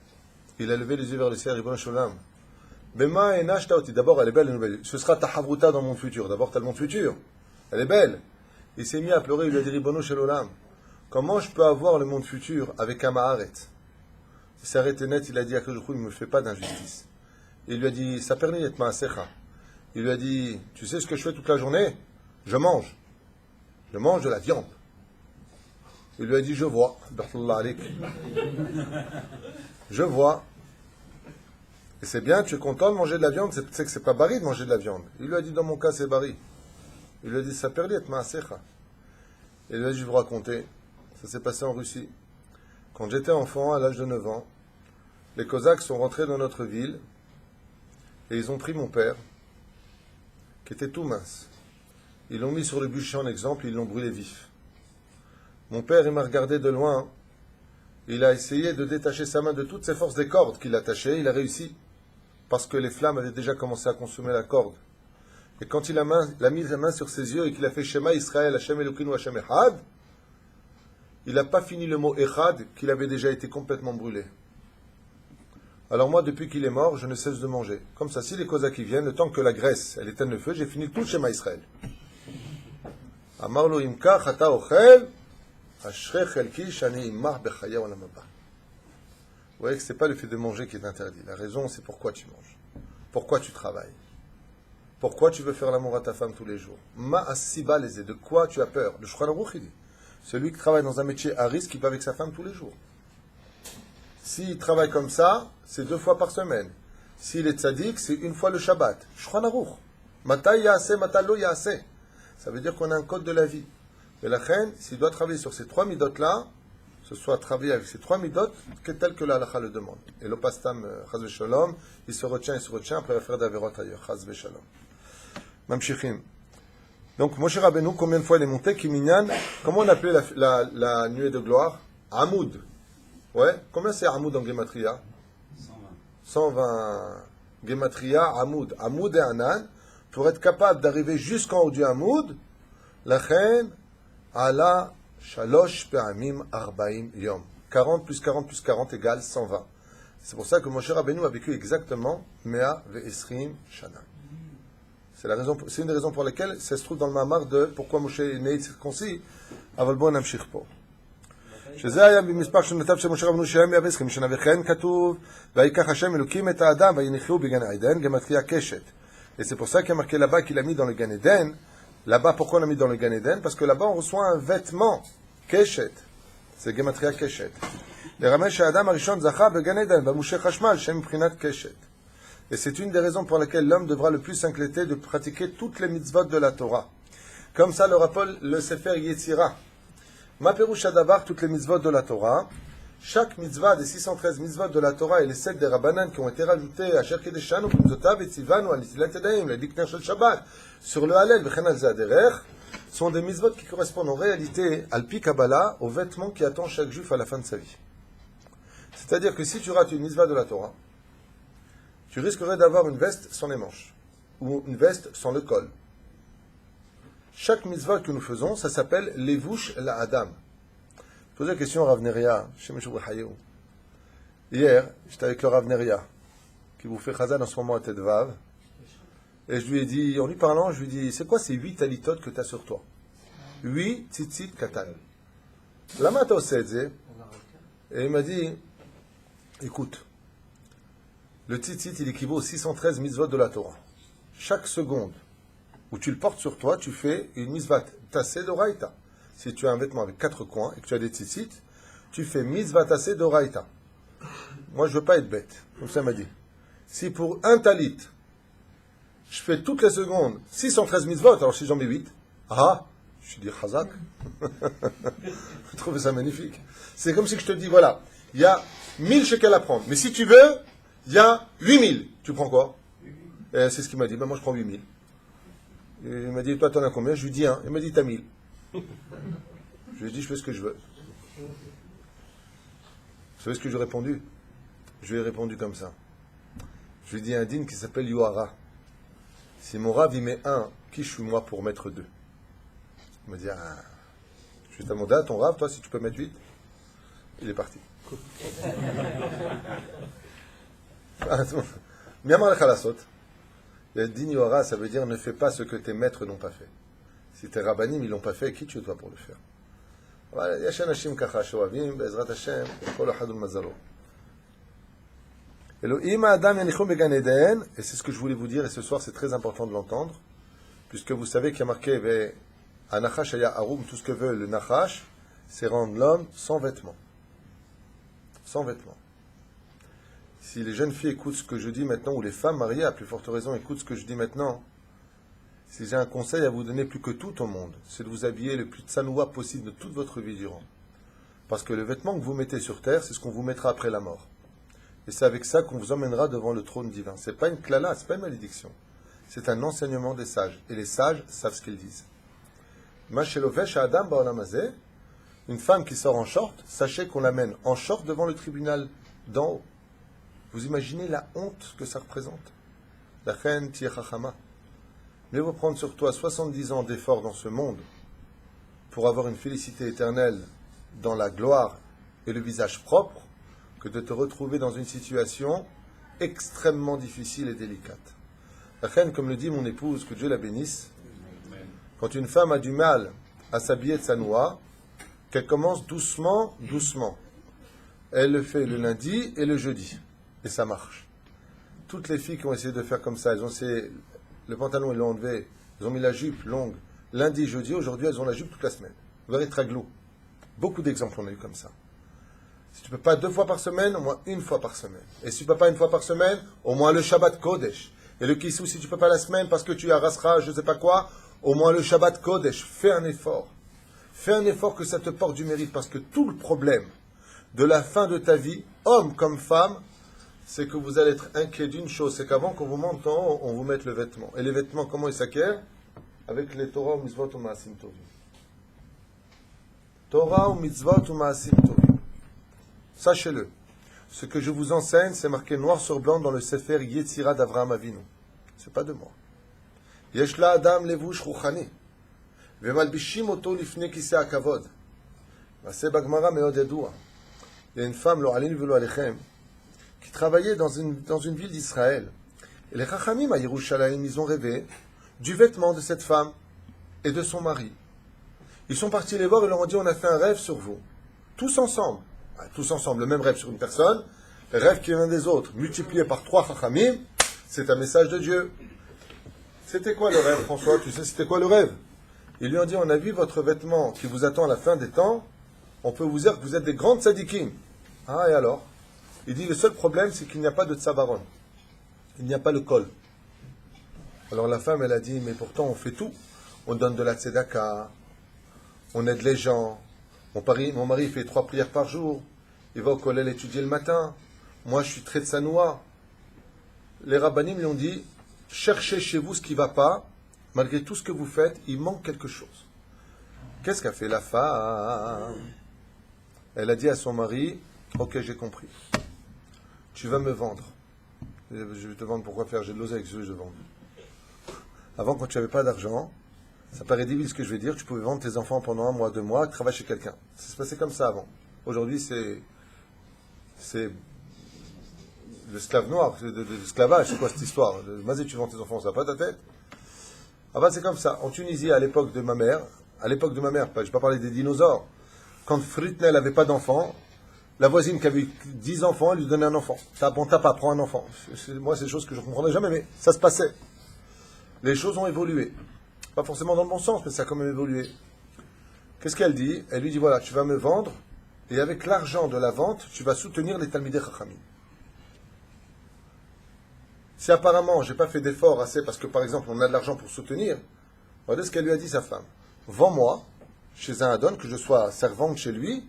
Il a levé les yeux vers le ciel, Ribono Shel Olam. Bema ena shtaoti. D'abord, elle est belle la nouvelle. Ce sera ta havruta dans mon futur. D'abord, tu as le monde futur. Elle est belle. Il s'est mis à pleurer. Il lui a dit, Ribono Shel Olam, comment je peux avoir le monde futur avec un Maharet? Il s'est arrêté net. Il a dit à Kajoukou, il ne me fait pas d'injustice. Il lui a dit, ça permet d'être maasecha. Il lui a dit, tu sais ce que je fais toute la journée? Je mange. Je mange de la viande. Il lui a dit, je vois. Je vois. Et c'est bien, tu es content de manger de la viande, c'est que c'est pas bari de manger de la viande. Il lui a dit, dans mon cas, c'est bari. Il lui a dit, ça permet d'être maasecha. Il lui a dit, je vais vous raconter. Ça s'est passé en Russie. Quand j'étais enfant, à l'âge de 9 ans, les Cosaques sont rentrés dans notre ville et ils ont pris mon père, qui était tout mince. Ils l'ont mis sur le bûcher en exemple et ils l'ont brûlé vif. Mon père, il m'a regardé de loin. Il a essayé de détacher sa main de toutes ses forces des cordes qu'il attachait. Il a réussi. Parce que les flammes avaient déjà commencé à consumer la corde. Et quand il a mis la main sur ses yeux et qu'il a fait Shema Israël, Hashem Elokeinu, Hashem Echad, il n'a pas fini le mot Echad, qu'il avait déjà été complètement brûlé. Alors moi, depuis qu'il est mort, je ne cesse de manger. Comme ça, si les Cosaques viennent, le temps que la graisse, elle éteigne le feu, j'ai fini tout le Shema Israël. Amar lo imka chata ochel, ashrei chelki shani imach bechaya olam haba. Vous voyez que ce n'est pas le fait de manger qui est interdit. La raison, c'est pourquoi tu manges. Pourquoi tu travailles. Pourquoi tu veux faire l'amour à ta femme tous les jours. Ma asiba lezé, de quoi tu as peur. Le Shulchan Aruch, il dit, celui qui travaille dans un métier à risque, il va avec sa femme tous les jours. S'il travaille comme ça, c'est 2 fois par semaine. S'il est tzaddik, c'est 1 fois le Shabbat. Shulchan Aruch. Matai ya'aseh, matai lo ya'aseh. Ça veut dire qu'on a un code de la vie. Et la reine, s'il doit travailler sur ces 3 midotes-là, ce soit travailler avec ces 3 midotes, tel que la halakha le demande. Et l'opastam, chaz v'shalom, il se retient, après il va faire d'averot ailleurs, chaz v'shalom. Mamshichim. Donc, Moshe Rabbeinu, combien de fois il est monté? Kiminyan, comment on appelait la nuée de gloire? Hamoud. Ouais, combien c'est Hamoud en Gematria? 120 Gematria, Hamoud. Hamoud et Anan, pour être capable d'arriver jusqu'en haut du Hamoud, la reine, ala shalosh pe'amim arba'im yom. 40 plus 40 plus 40 égale 120. C'est pour ça que Moshe Rabbeinu a vécu exactement Mea ve'esrim shana. C'est une des raisons pour lesquelles ça se trouve dans le Mamar de pourquoi Moshe est né circoncis. Aval bon namshich po. שזה היה במספר שנותיו של משה רבנו שהם 120 שנה, וכן כתוב, ויקח השם אלוקים את האדם, וינחו בגן עדן, gematria קשת. Et c'est pour ça qu'il y a marqué là-bas qu'il a mis dans le Gan Eden. Là-bas, pourquoi on l'a mis dans le Gan Eden? Parce que là-bas, on reçoit un vêtement, keshet. C'est gematria keshet. Le Ramesh Adam Arishon Zacha beGan Eden, Bamouche Chashmal, Shem Prinat Keshet. Et c'est une des raisons pour lesquelles l'homme devra le plus s'inquiéter de pratiquer toutes les mitzvot de la Torah. Comme ça le rappelle le Sefer Yetzira. Ma Perush Adavar, toutes les mitzvot de la Torah, Chaque mitzvah des 613 mitzvahs de la Torah et les 7 des Rabbanan qui ont été rajoutés à Asher Kedeshanu, Mitzvotav et Tzivanu, Netilat Yadayim, le Dikner Shel Shabbat, sur le Hallel, V'chen al Zaderech, sont des mitzvot qui correspondent en réalité, al pi Kabbalah, aux vêtements qui attendent chaque juif à la fin de sa vie. C'est-à-dire que si tu rates une mitzvah de la Torah, tu risquerais d'avoir une veste sans les manches, ou une veste sans le col. Chaque mitzvah que nous faisons, ça s'appelle Levush la Adam. Je posais la question à Rav Neria, chez M. Hayou. Hier, j'étais avec le Rav Neria, qui vous fait chazan en ce moment à Tête Vav, et je lui ai dit, en lui parlant, je lui ai dit, c'est quoi ces 8 talitotes que tu as sur toi? 8 tzitzit katan. Lama ta osedze? Et il m'a dit, écoute, le tzitzit, il équivaut aux 613 mitzvot de la Torah. Chaque seconde où tu le portes sur toi, tu fais une mitzvah tassé d'oraita. Si tu as un vêtement avec 4 coins et que tu as des tzitzit, tu fais mitzvah tassé d'oraita. Moi, je ne veux pas être bête, comme ça m'a dit. Si pour un talit, je fais toutes les secondes 613 mitzvot, alors si j'en mets 8, je suis dit chazak. Je trouve ça magnifique. C'est comme si je te dis, voilà, il y a 1000 shekels à prendre, mais si tu veux, il y a 8000. Tu prends quoi? Et c'est ce qu'il m'a dit. Ben moi, je prends 8000. Et il m'a dit, toi, t'en as combien? Je lui dis 1. Il m'a dit, t'as 1000. Je lui ai dit, je fais ce que je veux. Vous savez ce que j'ai répondu? Je lui ai répondu comme ça. Je lui ai dit un dîne qui s'appelle Yohara. Si mon rave il met 1, qui je suis moi pour mettre 2? Il m'a dit, je vais demander à ton rave, toi, si tu peux mettre 8. Il est parti. Miamar Khalasot. Le din Yohara, ça veut dire ne fais pas ce que tes maîtres n'ont pas fait. Si tes rabbanim ils l'ont pas fait, qui tu es toi pour le faire? Voilà, Yesh anashim kacha shoavim, be'ezrat Hashem, kol achad u'mazalo. Elohim Adam yanichum began Eden, et c'est ce que je voulais vous dire, et ce soir c'est très important de l'entendre, puisque vous savez qu'il y a marqué Anachash aya arum, tout ce que veut le Nachash, c'est rendre l'homme sans vêtements. Sans vêtements. Si les jeunes filles écoutent ce que je dis maintenant, ou les femmes mariées, à plus forte raison, écoutent ce que je dis maintenant, si j'ai un conseil à vous donner plus que tout au monde, c'est de vous habiller le plus tsanoua possible de toute votre vie durant. Parce que le vêtement que vous mettez sur terre, c'est ce qu'on vous mettra après la mort. Et c'est avec ça qu'on vous emmènera devant le trône divin. C'est pas une klala, c'est pas une malédiction. C'est un enseignement des sages. Et les sages savent ce qu'ils disent. Mashelovesh Adam ba'olamazé, une femme qui sort en short, sachez qu'on l'amène en short devant le tribunal d'en haut. Vous imaginez la honte que ça représente? La reine Tiechachama. Mieux vaut prendre sur toi 70 ans d'effort dans ce monde pour avoir une félicité éternelle dans la gloire et le visage propre que de te retrouver dans une situation extrêmement difficile et délicate. La reine, comme le dit mon épouse, que Dieu la bénisse, quand une femme a du mal à s'habiller de sa noix, qu'elle commence doucement, doucement. Elle le fait le lundi et le jeudi. Et ça marche. Toutes les filles qui ont essayé de faire comme ça, elles ont essayé, le pantalon, ils l'ont enlevé, elles ont mis la jupe longue, lundi, jeudi, aujourd'hui, elles ont la jupe toute la semaine. Vous verrez traglou. Beaucoup d'exemples on a eu comme ça. Si tu ne peux pas 2 fois par semaine, au moins 1 fois par semaine. Et si tu ne peux pas 1 fois par semaine, au moins le Shabbat Kodesh. Et le Kissou, si tu ne peux pas la semaine parce que tu as Rasra, je ne sais pas quoi, au moins le Shabbat Kodesh. Fais un effort. Fais un effort que ça te porte du mérite, parce que tout le problème de la fin de ta vie, homme comme femme, c'est que vous allez être inquiet d'une chose, c'est qu'avant qu'on vous monte en haut, on vous mette le vêtement. Et les vêtements, comment ils s'acquièrent? Avec les Torah ou Mitzvot ou Maasim Tovim. Torah ou Mitzvot ou Maasim Tovim. Sachez-le. Ce que je vous enseigne, c'est marqué noir sur blanc dans le Sefer Yetzira d'Avraham Avinu. C'est pas de moi. Yesh la Adam levush ruchani. Vemalbishim oto lifne kisei hakavod. C'est Bagmara meod yadua. Il y a une femme, lo alin velo alechem, qui travaillait dans une ville d'Israël. Et les Chachamim à Yerushalayim, ils ont rêvé du vêtement de cette femme et de son mari. Ils sont partis les voir et leur ont dit, on a fait un rêve sur vous. Tous ensemble. Tous ensemble, le même rêve sur une personne, le rêve qui vient des autres, multiplié par 3 Chachamim, c'est un message de Dieu. C'était quoi le rêve, François? Tu sais c'était quoi le rêve? Ils lui ont dit, on a vu votre vêtement qui vous attend à la fin des temps, on peut vous dire que vous êtes des grandes tzadikim. Ah, et alors? Il dit, le seul problème, c'est qu'il n'y a pas de tsabaron. Il n'y a pas le col. Alors la femme, elle a dit, mais pourtant, on fait tout. On donne de la tzedaka, on aide les gens. Mon mari fait 3 prières par jour. il va au collège étudier le matin. Moi, je suis très tsanoua. Les rabbanim lui ont dit, cherchez chez vous ce qui ne va pas. Malgré tout ce que vous faites, il manque quelque chose. Qu'est-ce qu'a fait la femme? Elle a dit à son mari, ok, j'ai compris. Tu vas me vendre. Je vais te vendre, pourquoi faire? J'ai de l'oseille avec ce que je vends. Avant, quand tu n'avais pas d'argent, ça paraît débile ce que je vais dire, tu pouvais vendre tes enfants pendant 1 mois, 2 mois, travailler chez quelqu'un. Ça se passait comme ça avant. Aujourd'hui, c'est l'esclave noir, c'est de l'esclavage, c'est quoi cette histoire? Vas-y, tu vends tes enfants, ça n'a pas ta tête? Avant, c'est comme ça. En Tunisie, à l'époque de ma mère, je ne vais pas parler des dinosaures, quand Fritnel n'avait pas d'enfants, la voisine qui avait eu 10 enfants, elle lui donnait un enfant. Bon, t'as pas, prends un enfant. Moi, c'est des choses que je ne comprendrais jamais, mais ça se passait. Les choses ont évolué. Pas forcément dans le bon sens, mais ça a quand même évolué. Qu'est-ce qu'elle dit? Elle lui dit, voilà, tu vas me vendre, et avec l'argent de la vente, tu vas soutenir les Talmidei Chachamim. Si apparemment, j'ai pas fait d'effort assez, parce que par exemple, on a de l'argent pour soutenir, regardez ce qu'elle lui a dit, sa femme. Vends-moi chez un Adon, que je sois servante chez lui,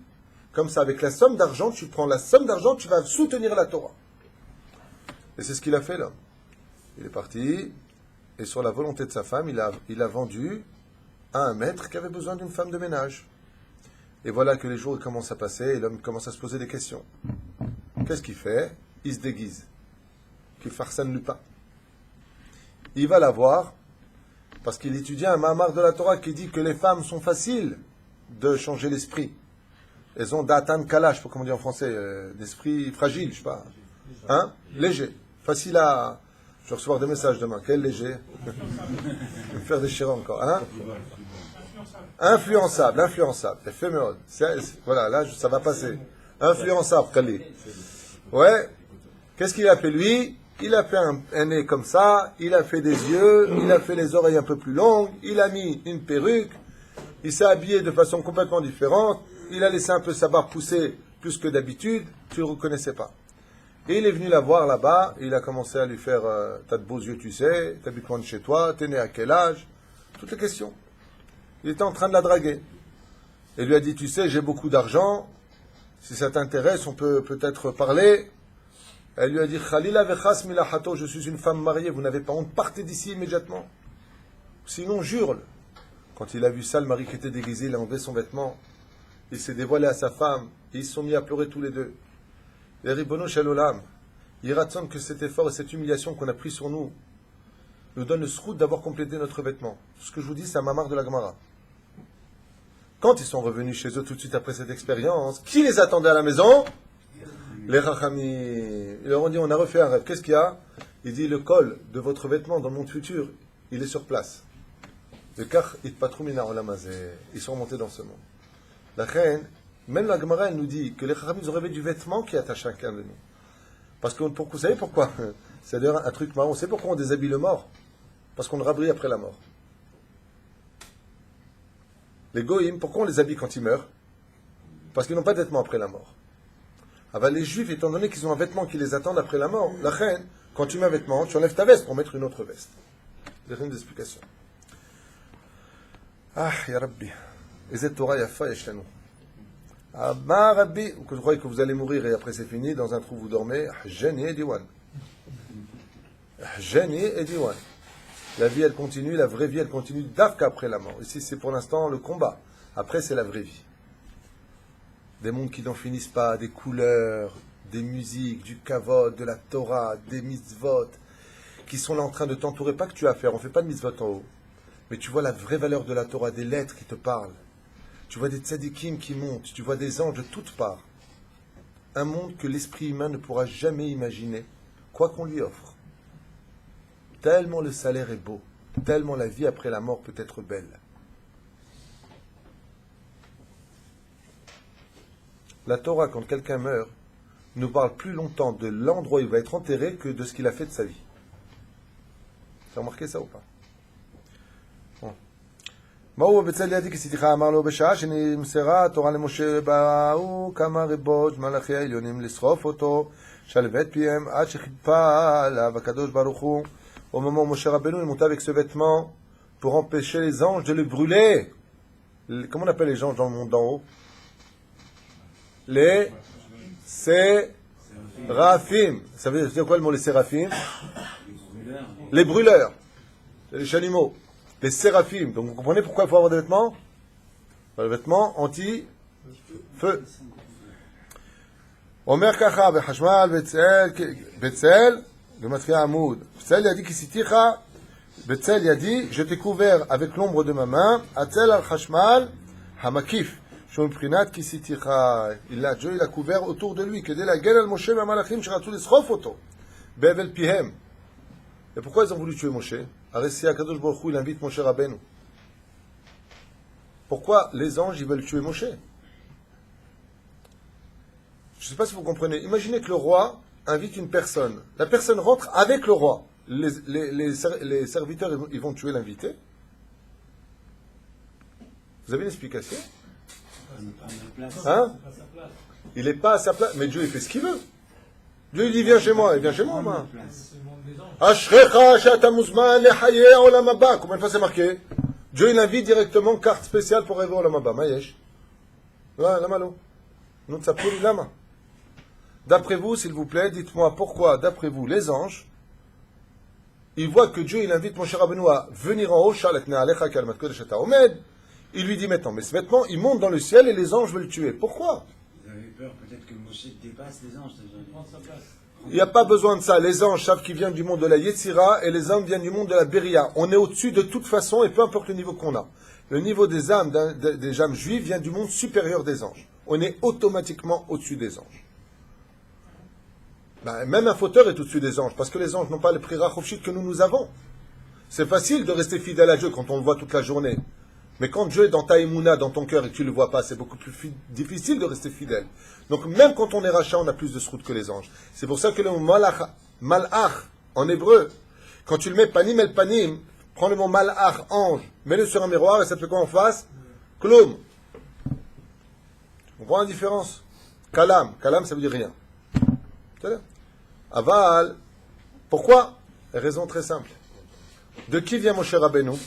comme ça, avec la somme d'argent, tu prends la somme d'argent, tu vas soutenir la Torah. Et c'est ce qu'il a fait là. Il est parti, et sur la volonté de sa femme, il a vendu à un maître qui avait besoin d'une femme de ménage. Et voilà que les jours commencent à passer, et l'homme commence à se poser des questions. Qu'est-ce qu'il fait? Il se déguise. Qu'il farsane Lupin. Il va la voir, parce qu'il étudie un Mahamar de la Torah qui dit que les femmes sont faciles de changer l'esprit. Elles ont datan kala, je sais pas comment dire en français, d'esprit fragile, je sais pas. Hein? Léger. Facile à... Je vais recevoir des messages demain. Quel léger? Je vais me faire déchirer encore. Hein? Influençable. Éphémérode. Voilà, là, ça va passer. Influençable, Kali. Ouais. Qu'est-ce qu'il a fait lui? Il a fait un nez comme ça, il a fait des yeux, il a fait les oreilles un peu plus longues, il a mis une perruque, il s'est habillé de façon complètement différente, il a laissé un peu sa barbe pousser plus que d'habitude, tu ne le reconnaissais pas. Et il est venu la voir là-bas, et il a commencé à lui faire t'as de beaux yeux, tu sais, t'habites loin de chez toi, t'es né à quel âge? Toutes les questions. Il était en train de la draguer. Et lui a dit, tu sais, j'ai beaucoup d'argent, si ça t'intéresse, on peut peut-être parler. Elle lui a dit, Khalila vechas milahato, je suis une femme mariée, vous n'avez pas honte, partez d'ici immédiatement. Sinon, jure-le. Quand il a vu ça, le mari qui était déguisé, il a enlevé son vêtement, il s'est dévoilé à sa femme, et ils se sont mis à pleurer tous les deux. Et Ribono Shalolam, il raconte que cet effort et cette humiliation qu'on a pris sur nous donne le srout d'avoir complété notre vêtement. Ce que je vous dis, c'est un mamar de la Gemara. Quand ils sont revenus chez eux tout de suite après cette expérience, qui les attendait à la maison? Les Rachami. Ils leur ont dit, on a refait un rêve. Qu'est-ce qu'il y a? Il dit, le col de votre vêtement dans le monde futur, il est sur place. Ils sont remontés dans ce monde. La reine, même la Gemara, elle nous dit que les Rachami ont rêvé du vêtement qui attache chacun de nous. Parce que, vous savez pourquoi? C'est d'ailleurs un truc marrant. Vous savez pourquoi on déshabille le mort? Parce qu'on le rabrie après la mort. Les goïms, pourquoi on les habille quand ils meurent? Parce qu'ils n'ont pas de vêtements après la mort. Alors les juifs, étant donné qu'ils ont un vêtement qui les attend après la mort, la reine, quand tu mets un vêtement, tu enlèves ta veste pour mettre une autre veste. Il n'y a rien d'explication. Ah, ya Rabbi. Et cette Torah yafa yashlanu. Ah, ma Rabbi, que je croyez que vous allez mourir et après c'est fini, dans un trou vous dormez, Hjani et Diwan. Hjani et Diwan. La vie elle continue, la vraie vie elle continue d'afka après la mort. Ici c'est pour l'instant le combat. Après c'est la vraie vie. Des mondes qui n'en finissent pas, des couleurs, des musiques, du kavod, de la Torah, des mitzvot, qui sont là en train de t'entourer. Pas que tu as à faire, on ne fait pas de mitzvot en haut. Mais tu vois la vraie valeur de la Torah, des lettres qui te parlent. Tu vois des tzadikim qui montent, tu vois des anges de toutes parts. Un monde que l'esprit humain ne pourra jamais imaginer, quoi qu'on lui offre. Tellement le salaire est beau, tellement la vie après la mort peut être belle. La Torah, quand quelqu'un meurt, nous parle plus longtemps de l'endroit où il va être enterré que de ce qu'il a fait de sa vie. Vous avez remarqué ça ou pas? מהו בצל ידי כסיתך אמר לו בשעה שנמסרה התורה למשה באו כמה רבות מלאכי העליונים לסחוף אותו שלוות פיהם עד שחיפה עליו הקדוש ברוך הוא au moment où Moshe Rabbeinu est monté avec ce vêtement pour empêcher les anges de le brûler. Comment on appelle les anges dans le monde d'en haut? Les Séraphim. Ça veut dire quoi le mot les séraphim? Les brûleurs. Les chalumeaux. Les séraphim. Donc vous comprenez pourquoi il faut avoir des vêtements? Les vêtements anti-feu. Omer kacha bechashmal betzel gematria amoud. Betzel a dit kisiticha. Betzel a dit je t'ai couvert avec l'ombre de ma main. Atzel al chashmal hamakif. Il a couvert autour de lui. Et pourquoi ils ont voulu tuer Moshe? Akadosh Baruch Hu, il invite Moshe Rabbeinu. Pourquoi les anges ils veulent tuer Moshe? Je ne sais pas si vous comprenez. Imaginez que le roi invite une personne. La personne rentre avec le roi. Les serviteurs ils vont tuer l'invité. Vous avez une explication? Hein? Il n'est pas à sa place. Mais Dieu, il fait ce qu'il veut. Dieu, il dit, viens chez moi. Il vient chez moi, moi. Ashrecha shatamuzman lehaye olam haba. Combien de fois c'est marqué? Dieu, il invite directement carte spéciale pour rêver olam haba. Mayesh. Lama lo. Nous tsapuri lama. D'après vous, s'il vous plaît, dites-moi pourquoi, d'après vous, les anges, ils voient que Dieu, il invite Moshe Rabbeinu à venir en haut, shalatna alecha kalmat kodesh ata omed. Il lui dit maintenant, mais ce vêtement, il monte dans le ciel et les anges veulent le tuer. Pourquoi?
Vous avez peur peut-être que Moshe dépasse les anges.
Il n'y a pas besoin de ça. Les anges savent qu'ils viennent du monde de la Yetzira et les hommes viennent du monde de la Beria. On est au-dessus de toute façon et peu importe le niveau qu'on a. Le niveau des âmes, des âmes juives vient du monde supérieur des anges. On est automatiquement au-dessus des anges. Même un fauteur est au-dessus des anges parce que les anges n'ont pas le prix rachofshit que nous avons. C'est facile de rester fidèle à Dieu quand on le voit toute la journée. Mais quand Dieu est dans ta émouna, dans ton cœur, et que tu ne le vois pas, c'est beaucoup plus difficile de rester fidèle. Donc même quand on est rachat, on a plus de srout que les anges. C'est pour ça que le mot malach, en hébreu, quand tu le mets panim el panim, prends le mot malach, ange, mets-le sur un miroir, et ça te fait quoi en face? Kloum. On voit la différence. Kalam, ça veut dire rien. Aval, pourquoi? Raison très simple. De qui vient Moshe Rabbeinu?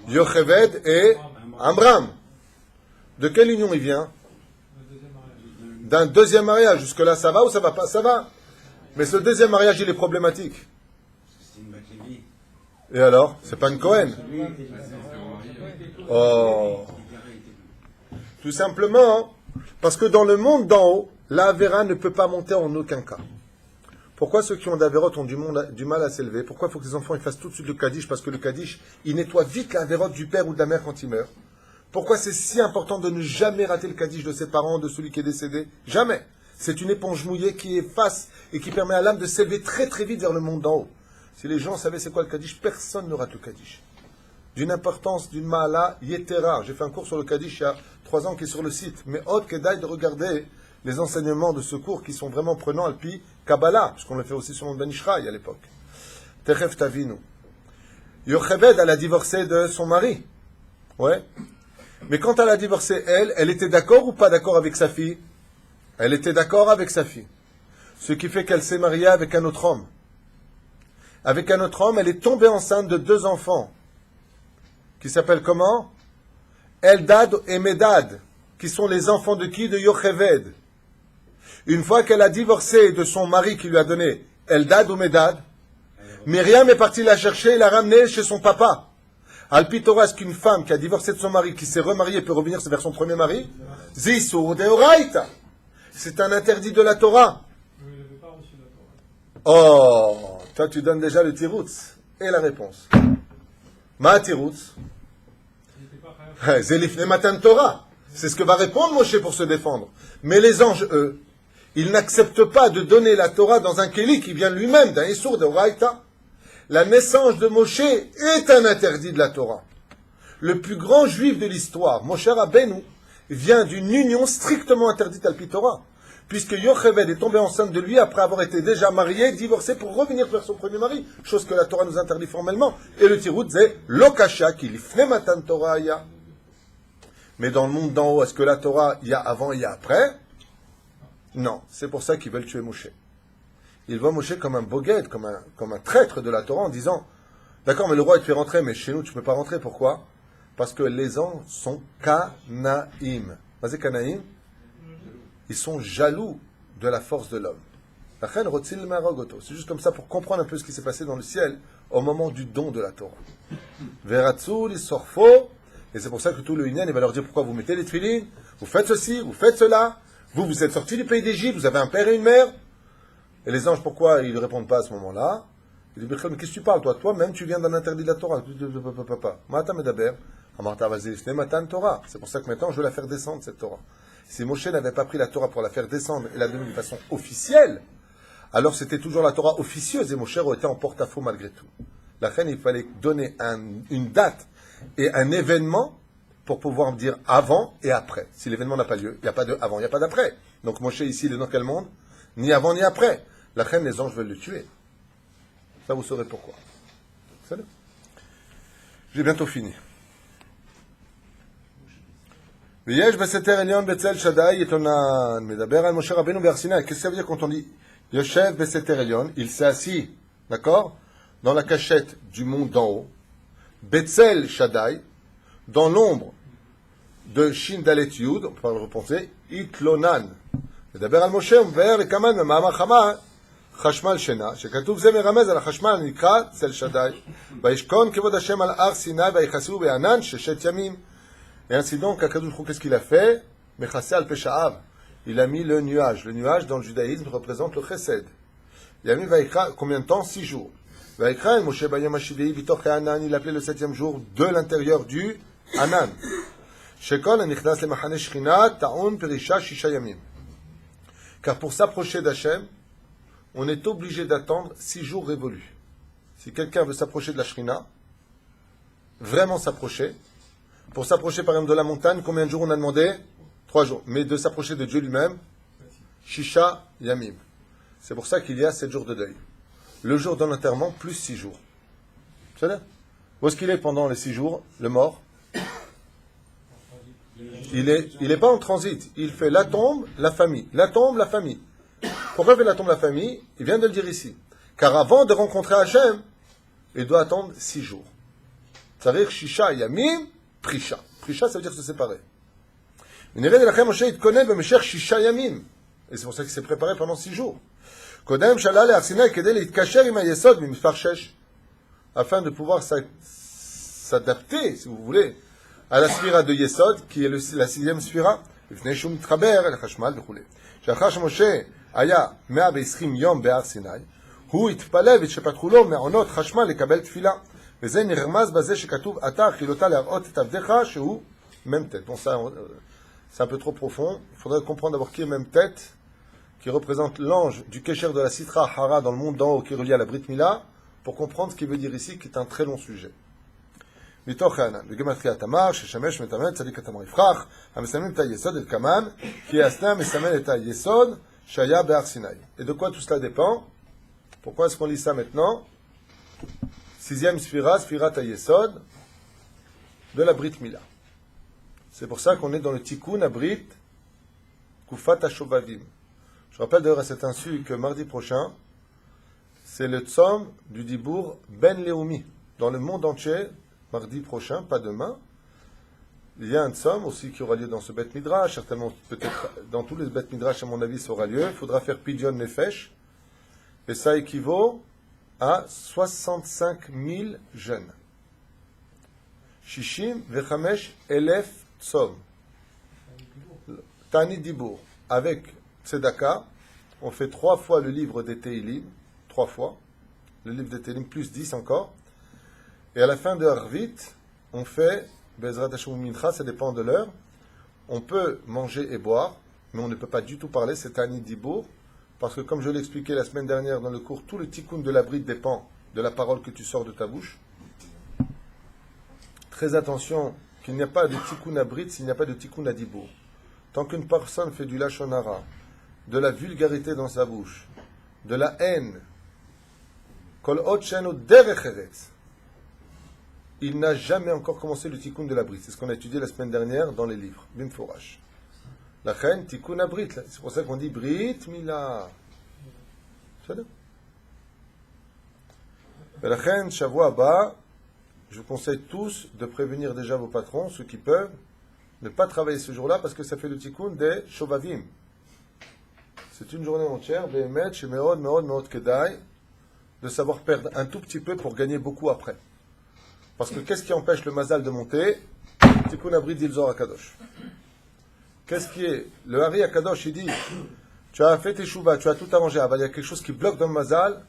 Yocheved et Amram. De quelle union il vient? D'un deuxième mariage. Jusque-là, ça va ou ça va pas? Ça va. Mais ce deuxième mariage, il est problématique. Et alors? C'est pas une Cohen. Oh. Tout simplement, parce que dans le monde d'en haut, la Avera ne peut pas monter en aucun cas. Pourquoi ceux qui ont d'Averot ont du mal à s'élever? Pourquoi il faut que les enfants ils fassent tout de suite le Kaddish? Parce que le Kaddish, il nettoie vite l'Averot du père ou de la mère quand il meurt. Pourquoi c'est si important de ne jamais rater le Kaddish de ses parents, de celui qui est décédé? Jamais. C'est une éponge mouillée qui efface et qui permet à l'âme de s'élever très très vite vers le monde d'en haut. Si les gens savaient c'est quoi le Kaddish, personne ne rate le Kaddish. D'une importance, d'une ma'ala yetera. J'ai fait un cours sur le Kaddish il y a 3 ans qui est sur le site. Mais autre que d'aille de regarder les enseignements de ce cours qui sont vraiment prenants alpi Kabbalah, puisqu'on le fait aussi sur le Ben Ishraï à l'époque. Techef Tavinu. Yocheved, elle a divorcé de son mari. Ouais. Mais quand elle a divorcé, elle était d'accord ou pas d'accord avec sa fille? Elle était d'accord avec sa fille. Ce qui fait qu'elle s'est mariée avec un autre homme. Avec un autre homme, elle est tombée enceinte de 2 enfants. Qui s'appellent comment? Eldad et Medad. Qui sont les enfants de qui? De Yocheved. Une fois qu'elle a divorcé de son mari qui lui a donné Eldad ou Medad, Myriam est partie la chercher et l'a ramenée chez son papa. Alpi Torah, est-ce qu'une femme qui a divorcé de son mari, qui s'est remariée, peut revenir vers son premier mari? Zisur deoraita. C'est un interdit de la Torah. Oh, toi tu donnes déjà le tiroutz et la réponse. Ma tiroutz. Zelifne matan Torah. C'est ce que va répondre Moshe pour se défendre. Mais les anges, eux, ils n'acceptent pas de donner la Torah dans un kéli qui vient lui-même d'un Issour de Oraïta. La naissance de Moshe est un interdit de la Torah. Le plus grand juif de l'histoire, Moshe Rabbeinu, vient d'une union strictement interdite à la Torah. Puisque Yocheved est tombée enceinte de lui après avoir été déjà mariée, divorcée pour revenir vers son premier mari. Chose que la Torah nous interdit formellement. Et le tirout, c'est Lokasha, qui l'ifne matan Torah ya. Mais dans le monde d'en haut, est-ce que la Torah, il y a avant et il y a après? Non. C'est pour ça qu'ils veulent tuer Moshe. Ils voient Moshe comme un bogued, comme un traître de la Torah en disant, d'accord, mais le roi il te fait rentrer, mais chez nous tu ne peux pas rentrer. Pourquoi? Parce que les anges sont Kanaïm. Mazé Kanaïm, ils sont jaloux de la force de l'homme. C'est juste comme ça pour comprendre un peu ce qui s'est passé dans le ciel au moment du don de la Torah. Veratsul, ils sortent faux, et c'est pour ça que tout le Inyan, il va leur dire pourquoi vous mettez les tefilines, vous faites ceci, vous faites cela, vous êtes sortis du pays d'Égypte, vous avez un père et une mère. Et les anges, pourquoi ils ne répondent pas à ce moment-là? Il dit, mais qu'est-ce que tu parles, toi? Toi-même, tu viens d'un interdit de la Torah. Mata medaber, amarta vazilishne matan Torah. C'est pour ça que maintenant, je veux la faire descendre, cette Torah. Si Moshe n'avait pas pris la Torah pour la faire descendre et la donner de façon officielle, alors c'était toujours la Torah officieuse et Moshe aurait été en porte-à-faux malgré tout. La reine, il fallait donner une date et un événement pour pouvoir me dire avant et après. Si l'événement n'a pas lieu, il n'y a pas de avant, il n'y a pas d'après. Donc Moshe ici, il est dans quel monde? Ni avant ni après. La reine, les anges veulent le tuer. Ça, vous saurez pourquoi. Salut. J'ai bientôt fini. Qu'est-ce que ça veut dire quand on dit Yoshev Beseter Elyon? Il s'est assis, d'accord, dans la cachette du monde d'en haut. Betzel Shaddai, dans l'ombre de Shin Dalet Yud, on peut le repenser, Itlonan. מדבר על משה ומבאר וכמן במאמר חמה חשמל שינה, שכתוב זה מרמז על החשמל הנקרא צל שדי, וישכון כבוד השם על הר סיני ויחסו בענן ששת ימים. Et ainsi donc, Akadosh Hu, qu'est-ce qu'il a fait? Mechassé al Peshaab. Il a mis le nuage. Le nuage, dans le judaïsme, représente le chesed. Il a mis Vaikra, combien de temps? 6 jours. Vaikra, Moshe Bayom Hashivei, Bitoch Anan, il appelait le 7e jour de l'intérieur du Anan. Shekol, Anichnas le Machane Shechina, Ta'un Perisha Shisha Yamim. Car pour s'approcher d'Hachem, on est obligé d'attendre 6 jours révolus. Si quelqu'un veut s'approcher de la Shrina, vraiment s'approcher, pour s'approcher par exemple de la montagne, combien de jours on a demandé? 3 jours. Mais de s'approcher de Dieu lui-même, Shisha Yamim. C'est pour ça qu'il y a 7 jours de deuil. Le jour de l'enterrement, plus 6 jours. C'est ça? Où est-ce qu'il est pendant les 6 jours, le mort? Il est pas en transit. Il fait la tombe, la famille. La tombe, la famille. Pourquoi il fait la tombe, la famille? Il vient de le dire ici. Car avant de rencontrer Hachem, il doit attendre 6 jours. Ça veut dire Shisha Yamim, Prisha. Prisha, ça veut dire se séparer. Et c'est pour ça qu'il s'est préparé pendant 6 jours. Afin de pouvoir s'adapter, si vous voulez, à la sphira de Yesod, qui est la 6e sphira. שאחר שמשה היה 120 יום בהר סיני, הוא התפלל ושפתחו לו מעונות חשמל לקבל תפילה. וזה נרמז בזה שכתוב, אתה אכילותה להראות את עבדך שהוא מ"ט. Bon, ça, c'est un peu trop profond. Il faudrait comprendre d'abord qui est Memtet, qui représente l'ange du Kesher de la Sitra Hara dans le monde d'en haut, qui est relié à la Brit Mila, pour comprendre ce qu'il veut dire ici, qui est un très long sujet. מתוך הענן, בגימטריה תמר, ששמש מתאמן צדיק התמר יפרח, המסמלים את היסוד אל קמן, כי הסנה מסמל את היסוד שהיה בהר סיני. Et de quoi tout cela dépend? Pourquoi est-ce qu'on lit ça maintenant? 6e sphira, sphirat hayesod, de la Brit Mila. C'est pour ça qu'on est dans le Tikkun Abrit Kufat HaShovavim. Je rappelle d'ailleurs à cet insu que mardi prochain, c'est le Tzom du Dibour Ben Leumi. Dans le monde entier, mardi prochain, pas demain, il y a un Tzom aussi qui aura lieu dans ce Bet Midrash, certainement peut-être dans tous les Bet Midrash à mon avis ça aura lieu. Il faudra faire Pidyon Nefesh, et ça équivaut à 65 000 jeunes. Shishim vechamesh elef tzom. Tani Dibour. Avec Tzedaka, on fait 3 fois le livre des Teilim, 3 fois. Le livre des Teilim plus 10 encore. Et à la fin de Harvit, on fait Bezrat Hashem Mincha, ça dépend de l'heure. On peut manger et boire, mais on ne peut pas du tout parler, c'est Tani Dibour. Parce que comme je l'ai expliqué la semaine dernière dans le cours, tout le tikkun de la bride dépend de la parole que tu sors de ta bouche. Très attention, qu'il n'y a pas de tikkun à bride s'il n'y a pas de tikkun à dibour. Tant qu'une personne fait du lashon hara, de la vulgarité dans sa bouche, de la haine, kol ot shenu derech eretz, il n'a jamais encore commencé le tikkun de la bride. C'est ce qu'on a étudié la semaine dernière dans les livres. Bimforash. La reine, tikkun à Brit. C'est pour ça qu'on dit Brit Mila. C'est ça. Et la reine, Shavua Abba, je vous conseille tous de prévenir déjà vos patrons, ceux qui peuvent, Ne pas travailler ce jour-là parce que ça fait le tikkun des shovavim. C'est une journée entière, Behemet, Shemeod, Meod, Meod Kedai, de savoir perdre un tout petit peu pour gagner beaucoup après. Parce que qu'est-ce qui empêche le mazal de monter? Tikkun Abrit Dilzor Akadosh. Qu'est-ce qui est? Le Hari Akadosh, il dit, tu as fait tes chouvas, tu as tout arrangé, il y a quelque chose qui bloque dans le mazal,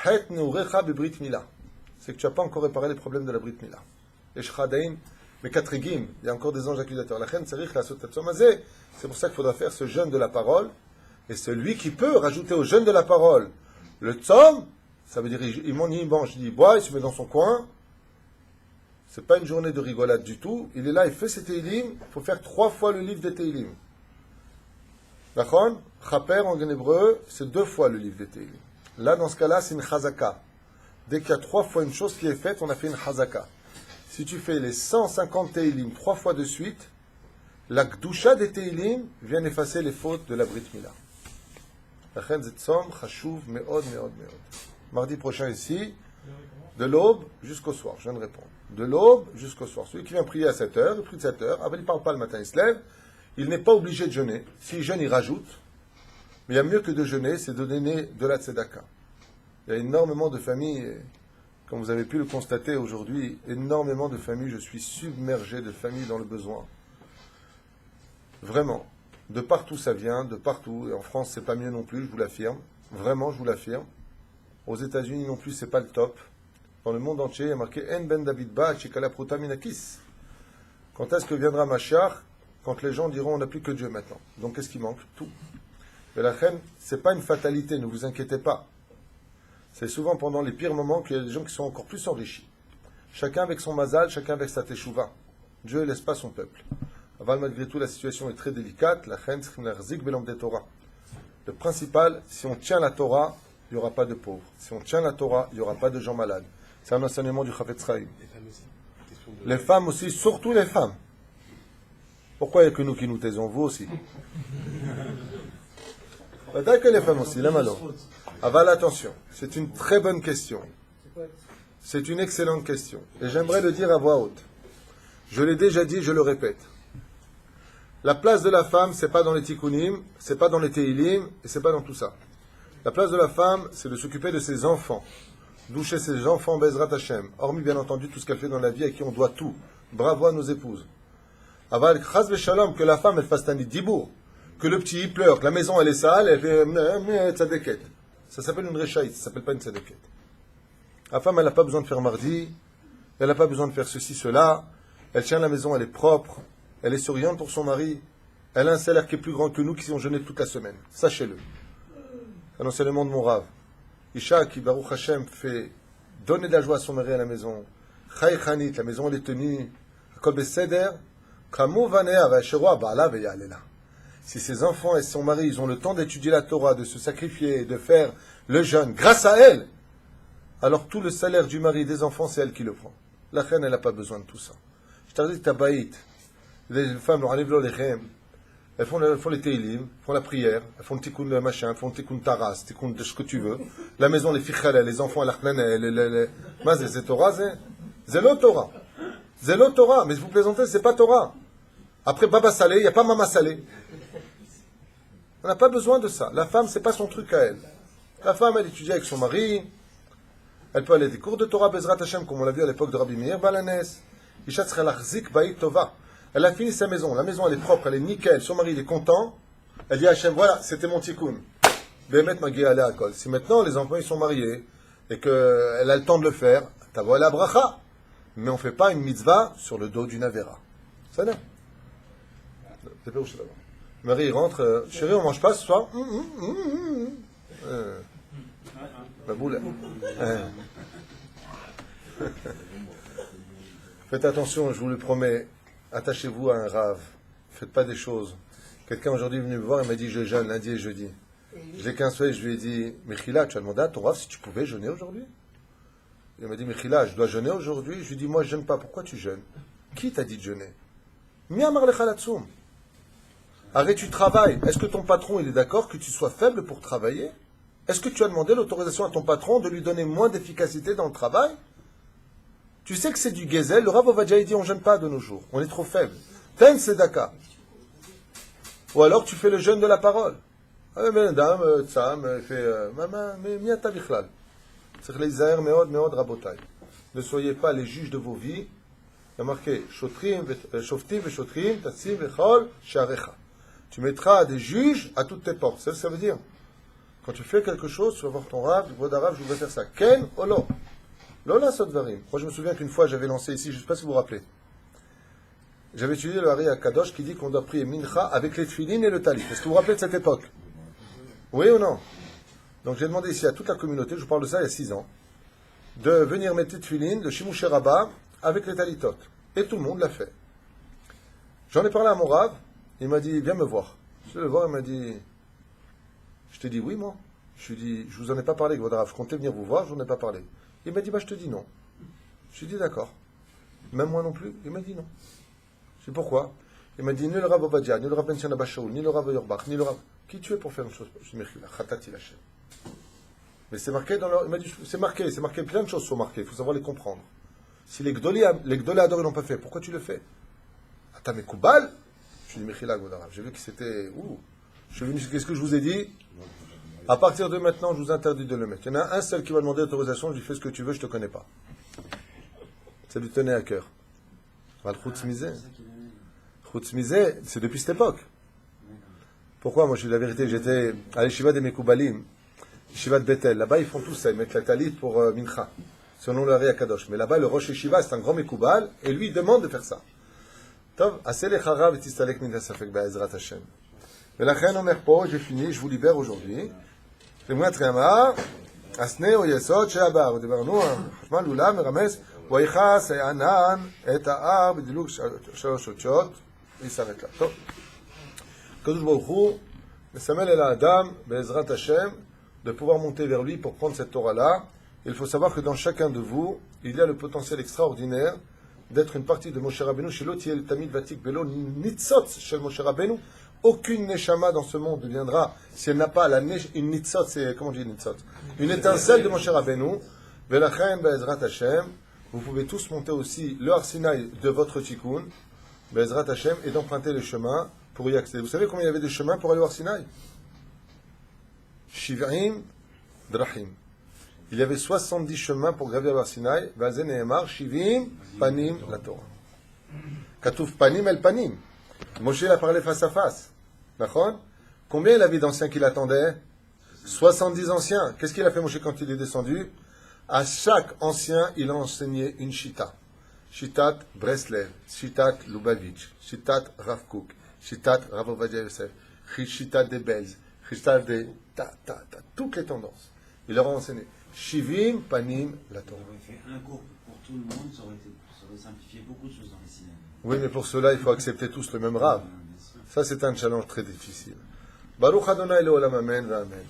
Het Neurecha Bebrit Mila. C'est que tu n'as pas encore réparé les problèmes de la Brit Mila. Et Shchadaim, mais Katrigim, il y a encore des anges accusateurs. La Chen Tzarich la Sotatzomazé, c'est pour ça qu'il faudra faire ce jeûne de la parole. Et celui qui peut rajouter au jeûne de la parole le tzom, ça veut dire il mange, il boit, il se met dans son coin. C'est pas une journée de rigolade du tout. Il est là, il fait ses teilim. Il faut faire 3 fois le livre des teilim. D'accord? Chaper en hébreu, c'est 2 fois le livre des teilim. Là, dans ce cas-là, c'est une chazaka. Dès qu'il y a 3 fois une chose qui est faite, on a fait une chazaka. Si tu fais les 150 teilim 3 fois de suite, la gdusha des teilim vient effacer les fautes de la Brit Mila. Mardi prochain ici, de l'aube jusqu'au soir. Je viens de répondre. De l'aube jusqu'au soir. Celui qui vient prier à 7h, il prie de 7h. Après, il ne parle pas le matin, il se lève. Il n'est pas obligé de jeûner. S'il jeûne, il rajoute. Mais il y a mieux que de jeûner, c'est de donner de la tzedaka. Il y a énormément de familles, comme vous avez pu le constater aujourd'hui, énormément de familles. Je suis submergé de familles dans le besoin. Vraiment. De partout ça vient, de partout. Et en France, c'est pas mieux non plus, je vous l'affirme. Vraiment, je vous l'affirme. Aux États-Unis non plus, c'est pas le top. Dans le monde entier, il y a marqué En ben David ba chikala pruta minakis. Quand est-ce que viendra Mashiach? Quand les gens diront on n'a plus que Dieu maintenant. Donc qu'est-ce qui manque? Tout. Et la reine, c'est pas une fatalité, ne vous inquiétez pas. C'est souvent pendant les pires moments qu'il y a des gens qui sont encore plus enrichis. Chacun avec son mazal, chacun avec sa teshuva. Dieu ne laisse pas son peuple. Aval, malgré tout, la situation est très délicate. La reine, le principal, si on tient la Torah, il n'y aura pas de pauvres. Si on tient la Torah, il n'y aura pas de gens malades. C'est un enseignement du Chafetz Chaim. Les femmes aussi, surtout les femmes. Pourquoi il n'y a que nous qui nous taisons? Vous aussi. Peut-être que les femmes aussi, la malo. Aval, attention, c'est une très bonne question. C'est une excellente question. Et j'aimerais le dire à voix haute. Je l'ai déjà dit, je le répète. La place de la femme, c'est pas dans les tikkunim, c'est pas dans les teilim, et c'est pas dans tout ça. La place de la femme, c'est de s'occuper de ses enfants, doucher ses enfants Bezrat Hashem, hormis bien entendu tout ce qu'elle fait dans la vie à qui on doit tout. Bravo à nos épouses. Aval chas v'shalom, que la femme elle fasse tanit dibour, que le petit il pleure, que la maison elle est sale, elle fait tzadeket. Ça s'appelle une rechaït, ça s'appelle pas une tzadeket. La femme elle n'a pas besoin de faire mardi, elle n'a pas besoin de faire ceci, cela, elle tient la maison, elle est propre. Elle est souriante pour son mari. Elle a un salaire qui est plus grand que nous qui ont jeûné toute la semaine. Sachez-le. C'est un enseignement de mon rave. Isha qui, Baruch Hashem, fait donner de la joie à son mari à la maison. Chay Chanit, la maison elle est tenue. Kol Beseder, Kamou Vanea, Vacheroa, Baala, Veyalela. Si ses enfants et son mari, ils ont le temps d'étudier la Torah, de se sacrifier, de faire le jeûne, grâce à elle, alors tout le salaire du mari et des enfants, c'est elle qui le prend. La reine, elle n'a pas besoin de tout ça. Je t'ai dit, Tabaït. Les femmes, elles font les teilim, font la prière, elles font le tikkun de machin, elles font le tikkun taras, tikkun de ce que tu veux. La maison, les fichal, les enfants, c'est Torah, c'est l'autre Torah. C'est l'autre Torah, mais vous plaisantez, c'est pas Torah. Après Baba Salé, il n'y a pas Mama Salé. On n'a pas besoin de ça. La femme, c'est pas son truc à elle. La femme, elle étudie avec son mari, elle peut aller à des cours de Torah Bezrat Hashem, comme on l'a vu à l'époque de Rabbi Meir Balanes. Isha tzra lachzik ba'it tova. Elle a fini sa maison. La maison, elle est propre, elle est nickel. Son mari, il est content. Elle dit à Hachem, voilà, c'était mon tikkun. Bémet magi ale akol. Si maintenant, les enfants, ils sont mariés, et qu'elle a le temps de le faire, t'avo la bracha. Mais on ne fait pas une mitzvah sur le dos d'une avera. Ça n'est. C'est pas où je suis là-bas. Le mari, il rentre, chérie, on mange pas ce soir? La boule. Faites attention, je vous le promets. Attachez-vous à un rave. Faites pas des choses. Quelqu'un aujourd'hui est venu me voir et m'a dit je jeûne lundi et jeudi. J'ai qu'un souhait, je lui ai dit Mechila, tu as demandé à ton rave si tu pouvais jeûner aujourd'hui? Il m'a dit Mechila, je dois jeûner aujourd'hui. Je lui ai dit moi je jeûne pas. Pourquoi tu jeûnes? Qui t'a dit de jeûner? Miamar lechalatsoum. Arrête, tu travailles. Est-ce que ton patron il est d'accord que tu sois faible pour travailler? Est-ce que tu as demandé l'autorisation à ton patron de lui donner moins d'efficacité dans le travail? Tu sais que c'est du gazelle. Le Rav Ovadia dit on ne jeûne pas de nos jours. On est trop faible. Ten Sedaka. Ou alors tu fais le jeûne de la parole. Ah, ben, dame, tsam, fait, maman, mais miata bichlal. C'est les zaher meod, meod, rabotai. Ne soyez pas les juges de vos vies. Il y a marqué, shoftim, veshotrim, tatsim, vechol, sharecha. Tu mettras des juges à toutes tes portes. C'est ce que ça veut dire. Quand tu fais quelque chose, tu vas voir ton rab, tu vois je voudrais faire ça. Ken, olo. Lola sotvarim. Moi, je me souviens qu'une fois, j'avais lancé ici, je ne sais pas si vous vous rappelez. J'avais étudié le Hari Akadosh qui dit qu'on doit prier mincha avec les tefilines et le talit. Est-ce que vous vous rappelez de cette époque? Oui ou non? Donc, j'ai demandé ici à toute la communauté, je vous parle de ça il y a 6 ans, de venir mettre les tefilines de Shimush Rabba avec les talitot. Et tout le monde l'a fait. J'en ai parlé à mon rab, il m'a dit, viens me voir. Je suis allé le voir, il m'a dit, je t'ai dit oui, moi. Je lui ai dit, je vous en ai pas parlé, votre rab, je comptais venir vous voir, je vous en ai pas parlé. Il m'a dit, bah je te dis non. Je lui ai dit, d'accord. Même moi non plus, il m'a dit non. Je lui ai dit, pourquoi? Il m'a dit, ni le rab Obadia, ni le rab Bensian Abashaoul, ni le rab Yorbach, ni le rab... Qui tu es pour faire une chose? Je lui ai dit, Khatati Lachem. Mais c'est marqué dans leur... Il m'a dit, c'est marqué, plein de choses sont marquées, il faut savoir les comprendre. Si les Gdolé Ador ils l'ont pas fait, pourquoi tu le fais? Attends, mais Koubal? Je lui ai dit, Mechila Godarab. J'ai vu que c'était... Je suis venu, qu'est-ce que je vous ai dit? À partir de maintenant, je vous interdis de le mettre. Il y en a un seul qui va demander autorisation, je lui fais ce que tu veux, je te connais pas. Ça lui tenait à cœur. Chutz Mizeh, c'est depuis cette époque. Pourquoi? Moi, je dis la vérité, j'étais à l'Yeshiva des Mekoubalim, Yeshiva de Bethel. Là-bas, ils font tout ça, ils mettent la talit pour Mincha, selon le Hari Akadosh. Mais là-bas, le Rosh Yeshiva, c'est un grand Mekoubal, et lui, il demande de faire ça. Tov, assez les charav et tistalek min hasafek ba'ezrat Hashem. Mais la reine Omer Po, j'ai fini, je vous libère aujourd'hui. למועד חמה, הסנה או יסוד שעבר, דיברנו, חשמל לולה מרמז, ויכעס הענן את ההר בדילוג 3 חודשות, ויסרט לה. טוב. הקדוש ברוך הוא מסמל אל האדם, בעזרת השם, de pouvoir monter vers lui pour prendre cette Torah-là. Il faut savoir que dans chacun de vous, il y a le potentiel extraordinaire d'être une partie de Moshe Rabbeinu, chez l'autre, il y a le Tamid Vatik Belo, Nitzot, chez Moshe Rabbeinu. Aucune Neshama dans ce monde deviendra, si elle n'a pas une Nitzot, c'est, comment on dit Nitzot? Une étincelle de Moshe Rabbeinu, Velachem Be'ezrat Hashem, vous pouvez tous monter aussi le Har Sinaï de votre Tikkun, Be'ezrat Hashem, et d'emprunter les chemins pour y accéder. Vous savez combien il y avait de chemins pour aller au Har Sinaï? Shiv'im Drahim. Il y avait 70 chemins pour gravir le Har Sinaï, Vazen et Emar, Shivim, Panim, la Torah. Katouf Panim el Panim. Moshe a parlé face à face. D'accord? Combien il avait d'anciens qui l'attendaient? 70 anciens. Qu'est-ce qu'il a fait Moshe quand il est descendu? À chaque ancien, il a enseigné une shita. Shitat Breslev, Shitat Lubavitch, Shitat Rav Kook, Shitat Rav Ovadia Yosef, Shitat de Belz, Shitat de... toutes les tendances. Il leur a enseigné. Shivim Panim la Torah.
Il aurait fait un cours pour tout le monde, ça aurait simplifié beaucoup de choses dans les cinémas.
Oui, mais pour cela, il faut accepter tous le même Rav. Ça, c'est un challenge très difficile. Baruch Adonai Leolam Amen. Amen.